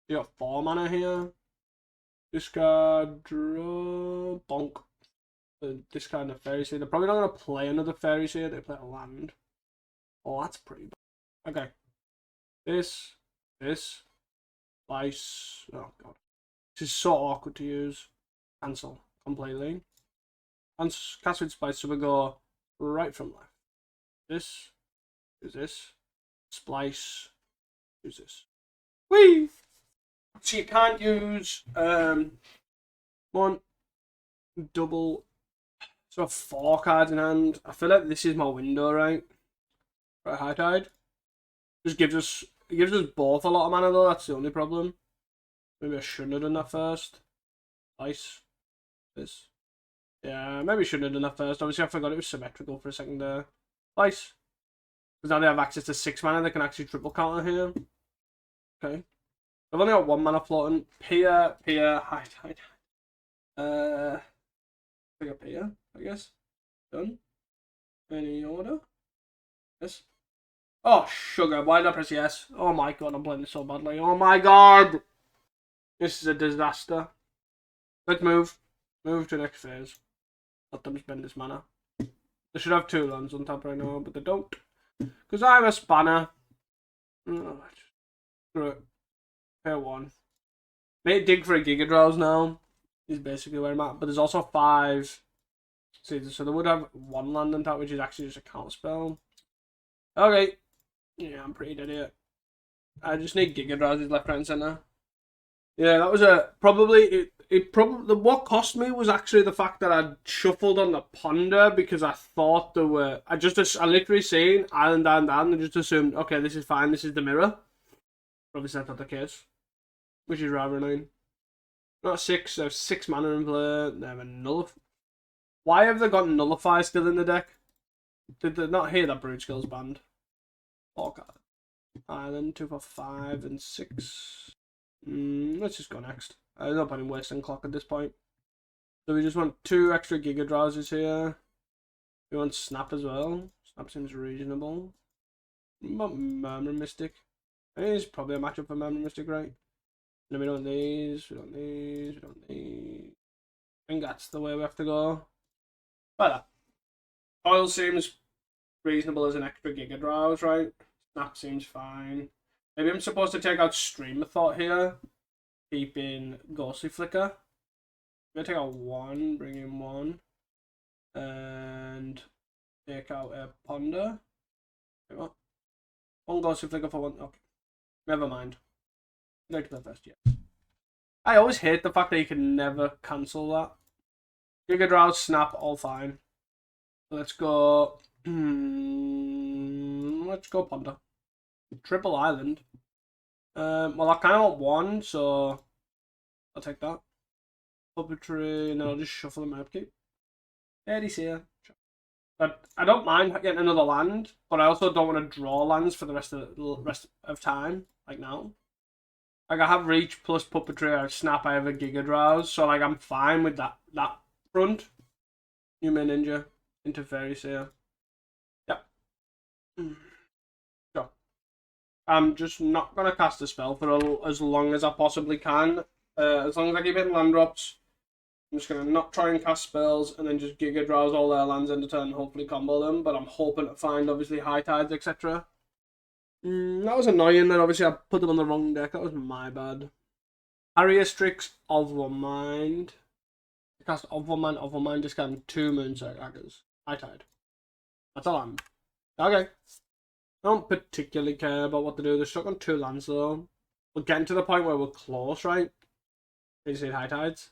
A: You got 4 mana here. Discard, draw, bonk. Discard a fairy seer. They're probably not going to play another fairy seer. They play a land. Oh, that's pretty bad. Okay. This. Slice. Oh, God. This is so awkward to use. Cancel completely. And cast with Splice, so we go right from left. This. Use this. Splice. Use this. Whee! So you can't use one double. So 4 cards in hand. I feel like this is my window, right? Right, High Tide. Just gives us both a lot of mana though. That's the only problem. Maybe I shouldn't have done that first. Nice. This. Yeah, maybe I shouldn't have done that first. Obviously, I forgot it was symmetrical for a second there. Nice. Because now they have access to 6 mana, they can actually triple counter here. Okay. I've only got 1 mana floating. Pier, High Tide. Pick up Pier, I guess. Done. Any order? Yes. Oh, sugar. Why did I press yes? Oh my god, I'm playing this so badly. Oh my god! This is a disaster. Let's move. Move to the next phase. Let them spend this mana. They should have 2 lands on top right now, but they don't. Because I'm a spanner. Oh, screw it. Pair 1. May dig for a Giga Drowse now. Is basically where I'm at. But there's also 5. See, so they would have 1 land on top, which is actually just a counter spell. Okay. Yeah, I'm pretty dead here. I just need Giga Drowses left, right, and center. Yeah, that was probably what cost me was actually the fact that I shuffled on the Ponder because I thought there were. I literally seen island down and just assumed, okay, this is fine, this is the mirror. Obviously, that's not the case, which is rather annoying. Not 6. There's 6 mana in play. They have a nullify. Why have they got nullify still in the deck? Did they not hear that Brood Skill's banned? 4 cards. Island 2 for 5 and 6. Let's just go next. There's no point in wasting clock at this point. So we just want 2 extra Giga Drowses here. We want Snap as well. Snap seems reasonable. What about Murmur Mystic? I think it's probably a matchup for Murmur Mystic, right? No, we don't these. We don't these. We don't these. I think that's the way we have to go. But Oil seems reasonable as an extra Giga Drowse, right? Snap seems fine. Maybe I'm supposed to take out Stream of Thought here. Keep in Ghostly Flicker. I'm going to take out 1, bring in 1. And take out a Ponder. Wait, what? 1 Ghostly Flicker for 1. Okay. Never mind. I'd like to play first, yeah. I always hate the fact that you can never cancel that. Giga Drowse, Snap, all fine. Let's go. Let's go Ponder. Triple Island. Well, I kind of want 1, so I'll take that. Puppetry, and then I'll just shuffle in my upkeep. Eddie's here. But I don't mind getting another land, but I also don't want to draw lands for the rest of time, like now. Like, I have Reach plus Puppetry, I have Snap, I have a Giga Drowse, so like I'm fine with that front. New main ninja into Fairy Seer. Yep. Sure. I'm just not gonna cast a spell for as long as I possibly can. As long as I keep hitting land drops. I'm just going to not try and cast spells and then just Giga Drowse all their lands end of turn and hopefully combo them. But I'm hoping to find, obviously, High Tides, etc. That was annoying that obviously I put them on the wrong deck. That was my bad. Harrier Strix of One Mind. Cast of One Mind, discard 2 Moonsaggers. High Tide. That's a land. Okay. I don't particularly care about what to do. They're stuck on 2 lands though. We're getting to the point where we're close, right? They just need High Tides.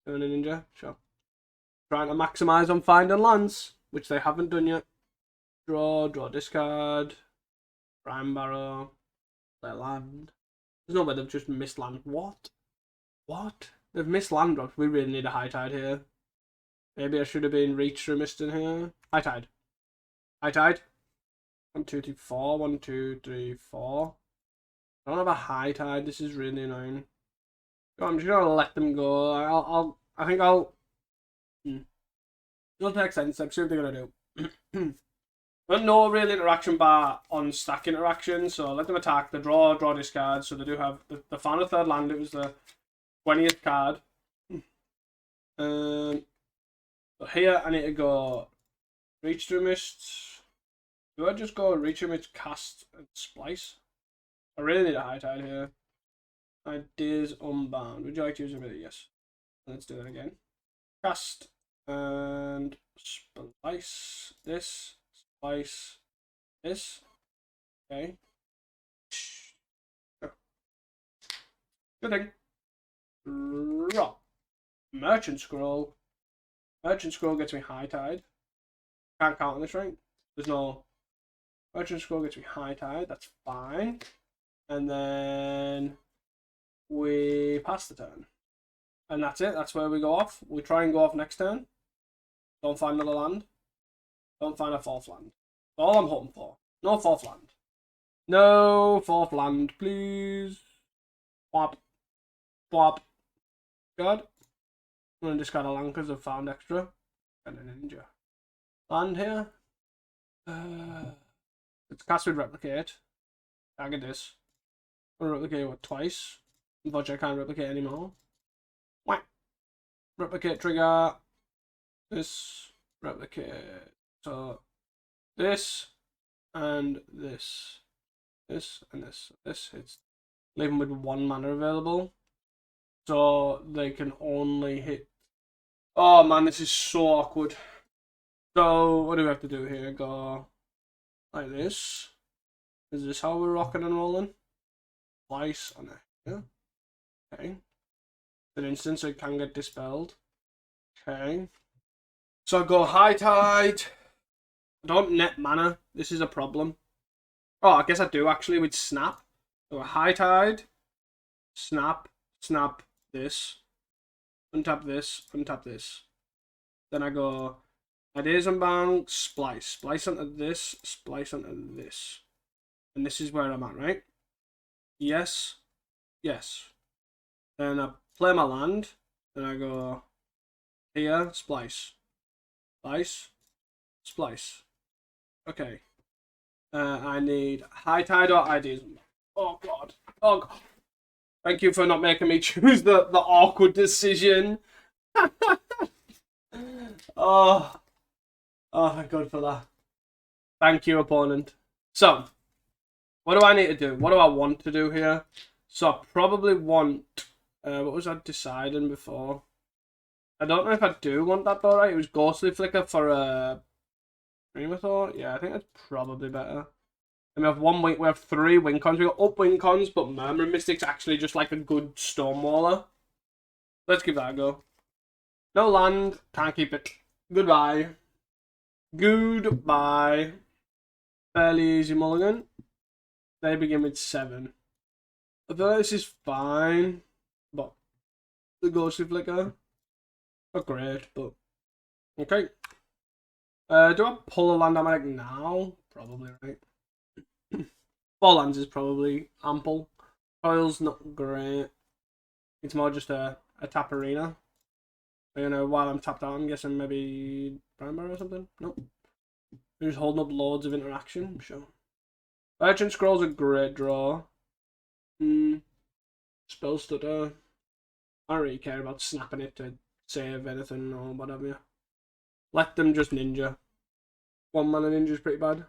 A: Doing a ninja, sure. Trying to maximise on finding lands, which they haven't done yet. Draw, discard. Prime Barrow. Their land. There's no way they've just missed land. What? They've missed land drops. We really need a High Tide here. Maybe I should have been Reach through Mist in here. High Tide. 1, 2, 3, 4. 1, 2, 3, 4. I don't have a High Tide. This is really annoying. I'm just gonna let them go. I think I'll. It'll take sense. Let's see what they're gonna do. But no real interaction bar on stack interaction, so let them attack. They draw, discard. So they do have the found a 3rd land. It was the 20th card. So here I need to go Reach through Mist. Do I just go Reach through Mist, cast, and splice? I really need a High Tide here. Ideas Unbound. Would you like to use a bit? Yes. Let's do that again. Cast and splice this. Splice this. Okay. Good thing. Raw. Merchant Scroll. Merchant Scroll gets me High Tide. Can't count on this, right? There's no. Merchant Scroll gets me High Tide. That's fine. And then we pass the turn. And that's it. That's where we go off. We try and go off next turn. Don't find another land. Don't find a 4th land. That's all I'm hoping for. No 4th land. No 4th land, please. Swap. Swap. Good. I'm going to discard a land because I've found extra. And a ninja. Land here. It's cast with Replicate. Target this. I'm going to replicate it twice. Unfortunately, I can't replicate anymore. Whack. Replicate trigger. This. Replicate. So, this. And this. This and this. This hits. Leave them with 1 mana available. So, they can only hit. Oh man, this is so awkward. So, what do we have to do here? Go like this. Is this how we're rocking and rolling? Twice on it. Yeah. Okay. For instance, it can get dispelled. Okay. So I go High Tide. I don't net mana. This is a problem. Oh, I guess I do actually with Snap. So a High Tide. Snap. Snap this. Untap this. Untap this. Then I go Ideas Unbound. Splice. Splice onto this. Splice onto this. And this is where I'm at, right? Yes. Yes. Then I play my land. Then I go here, splice. Splice. Splice. Okay. I need High Tide or Ideas. Oh god. Oh god. Thank you for not making me choose the awkward decision. Oh. Oh, thank God for that. Thank you, opponent. So, what do I need to do? What do I want to do here? So I probably want. What was I deciding before? I don't know if I do want that though, right? It was Ghostly Flicker for a Premathor. Yeah, I think that's probably better. And we have 1 wing. We have 3 wing cons. We got up wing cons, but Murmuring Mystic's actually just like a good Stonewaller. Let's give that a go. No land. Can't keep it. Goodbye. Goodbye. Fairly easy mulligan. They begin with 7. I feel like this is fine, but the Ghostly Flicker, not great, but okay. Do I pull a land on my deck now? Probably, right? 4 lands is probably ample. Coil's not great. It's more just a tap arena. You know, while I'm tapped out, I'm guessing maybe Primer or something. Nope. We're just holding up loads of interaction, I'm sure. Merchant Scroll's a great draw. Spell Stutter. I don't really care about snapping it to save anything or whatever. Let them just ninja. 1 mana ninja is pretty bad.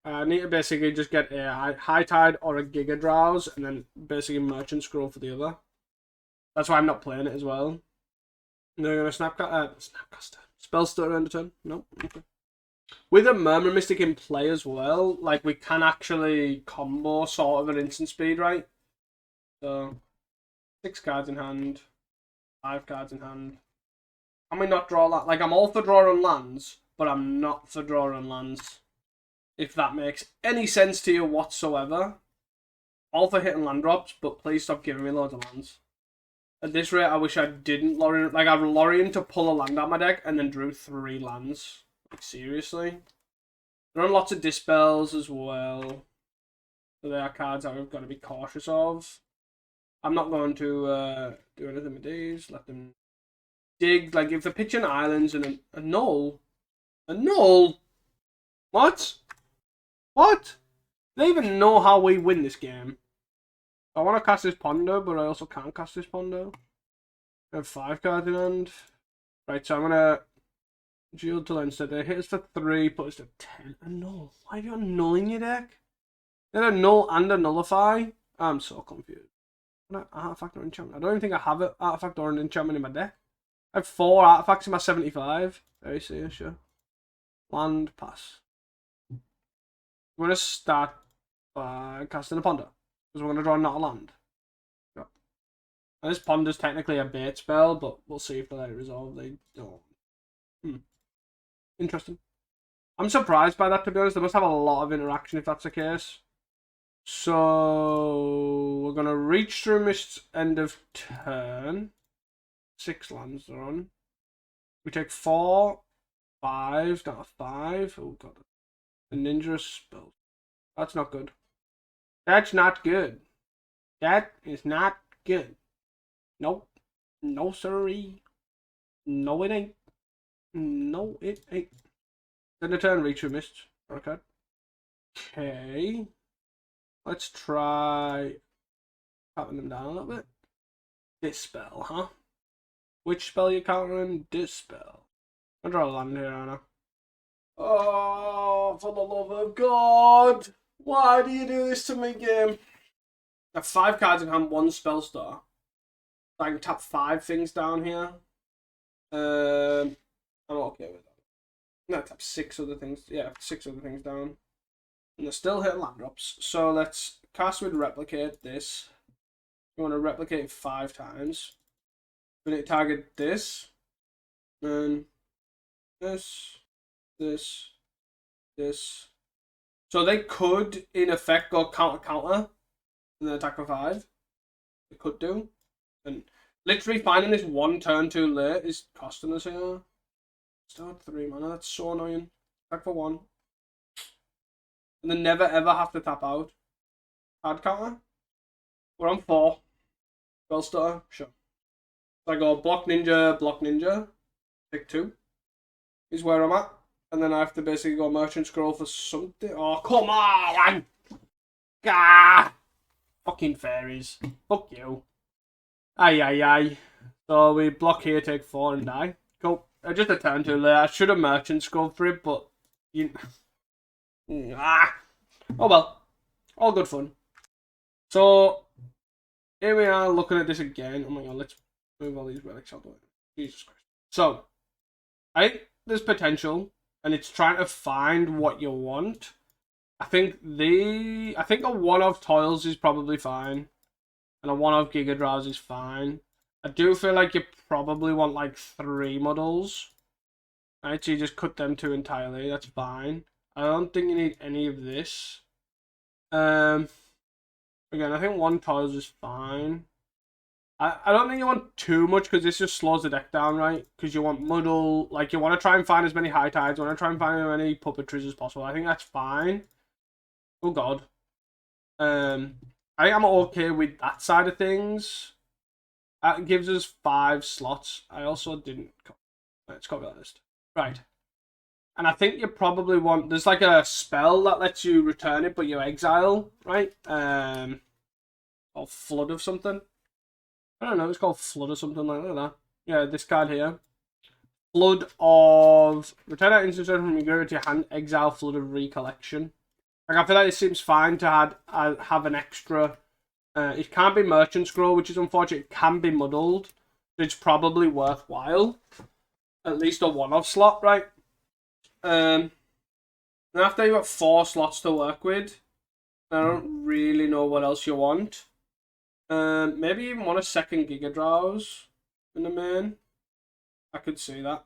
A: I need to basically just get a High Tide or a Giga Drowse, and then basically Merchant Scroll for the other. That's why I'm not playing it as well. They're going to Snapcaster. Spell Stutter end of turn? Nope. Okay. With a Murmur Mystic in play as well, like we can actually combo sort of at instant speed, right? So 6 cards in hand, 5 cards in hand. Can we not draw that? Like I'm all for drawing lands, but I'm not for drawing lands. If that makes any sense to you whatsoever. All for hitting land drops, but please stop giving me loads of lands. At this rate, I wish I didn't Lorien. Like, I'd Lorien to pull a land out my deck and then drew 3 lands. Like, seriously? There are lots of Dispels as well. So they are cards that we've got to be cautious of. I'm not going to do anything with these. Let them dig. Like, if they're pitching islands and a null. A null? What? What? Do they even know how we win this game? I want to cast this Ponder, but I also can't cast this Ponder. I have 5 cards in hand. Right, so I'm going to Shield till instead. They hit us for 3, put us to 10. A null. Why have you got a null in your deck? You had a null and a nullify? I'm so confused. Artifact or enchantment? I don't even think I have an artifact or an enchantment in my deck. I have 4 artifacts in my 75. Very serious, sure. Land, pass. We're going to start by casting a Ponder. Because we're going to draw not a land. Yeah. And this Ponder's technically a bait spell, but we'll see if they let it resolve. They don't. Interesting. I'm surprised by that, to be honest. They must have a lot of interaction if that's the case. So we're going to reach through Mist's end of turn. 6 lands are on. We take 4, 5, down to 5. Oh, God. A ninja spell. That's not good. That's not good. That is not good. Nope. No, sirree. No, it ain't. No, it ain't. Then the turn reach through Mist. Okay. Okay. Let's try cutting them down a little bit. Dispel, huh? Which spell you countering? Dispel. I'll draw a land here, Anna. Oh, for the love of God! Why do you do this to me, game? I have 5 cards in hand, 1 spell star. I can tap 5 things down here. I'm okay with that. No, tap 6 other things. Yeah, 6 other things down. And they're still hitting land drops. So let's cast with replicate this. We want to replicate 5 times. We need to target this. Then this. This. So they could, in effect, go counter. And then attack for 5. They could do. And literally finding this 1 turn too late is costing us here. Still at 3 mana. That's so annoying. Attack for 1. And then never ever have to tap out. Hard counter. We're on 4. Spell stutter. Sure. So I go block ninja. Pick 2. Is where I'm at. And then I have to basically go merchant scroll for something. Oh, come on! Gah! Fucking fairies. Fuck you. Aye. So we block here, take 4 and die. Cool. Just a turn too late. I should have merchant scrolled for it, but you. Oh well. All good fun. So here we are looking at this again. Oh my god, let's move all these relics out of the way. Jesus Christ. So I think there's potential, and it's trying to find what you want. I think a 1 of Toils is probably fine. And a 1 of Giga Drowse is fine. I do feel like you probably want like 3 models. Right, so you just cut them 2 entirely. That's fine. I don't think you need any of this. Again, I think 1 Toils is fine. I don't think you want too much because this just slows the deck down, right? Because you want muddle, like you want to try and find as many High Tides, you want to try and find as many puppetries as possible. I think that's fine. Oh god. I think I'm okay with that side of things. That gives us 5 slots. I also didn't. Let's copy that list. Right. And I think you probably want. There's like a spell that lets you return it, but you exile, right? Or flood of something. I don't know, it's called Flood or something like that. Yeah, this card here. Flood of... Return that instant from your graveyard to your hand. Exile Flood of Recollection. Like, I feel like it seems fine to have an extra... it can't be Merchant Scroll, which is unfortunate. It can be Muddled. It's probably worthwhile. At least a one-off slot, right? And after you've got 4 slots to work with, I don't really know what else you want. Maybe even want a second Giga Drowse in the main. I could see that.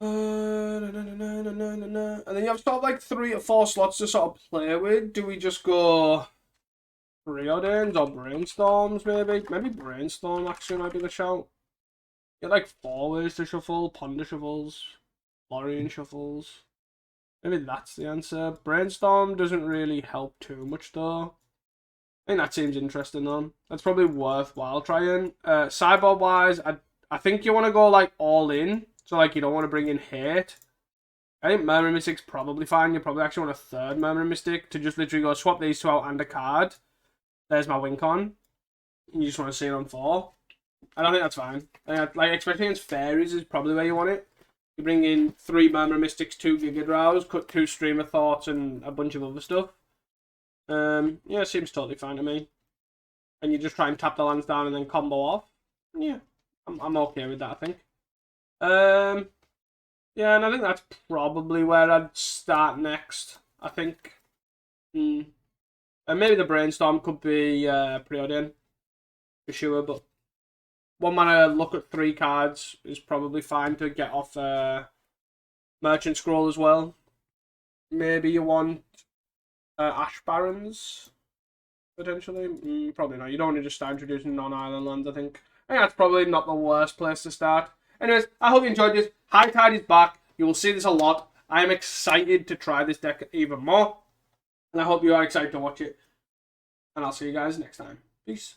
A: And then you have sort of like 3 or 4 slots to sort of play with. Do we just go Preordains or Brainstorms maybe? Maybe Brainstorm actually might be the shout. Get like 4 ways to shuffle, Ponder Shuffles, Lorien Shuffles. Maybe that's the answer. Brainstorm doesn't really help too much though. I think that seems interesting though. That's probably worthwhile trying. Sideboard wise, I think you want to go like all in. So like you don't want to bring in Hate. I think Murmuring Mystic's probably fine. You probably actually want a 3rd Murmuring Mystic to just literally go swap these 2 out and a card. There's my Wincon. You just want to see it on 4. I don't think that's fine. Like especially against Fairies is probably where you want it. You bring in 3 Murmuring Mystics, 2 Giga Drowse, cut 2 Stream of Thoughts and a bunch of other stuff. Yeah, seems totally fine to me. And you just try and tap the lands down and then combo off. Yeah, I'm okay with that, I think. Yeah, and I think that's probably where I'd start next, I think. And maybe the Brainstorm could be Preordain, for sure, but 1 mana look at 3 cards is probably fine to get off Merchant Scroll as well. Maybe you want Ash Barrens, potentially. Probably not. You don't want to just start introducing non-island lands, I think. I think that's probably not the worst place to start. Anyways, I hope you enjoyed this. High Tide is back. You will see this a lot. I am excited to try this deck even more. And I hope you are excited to watch it. And I'll see you guys next time. Peace.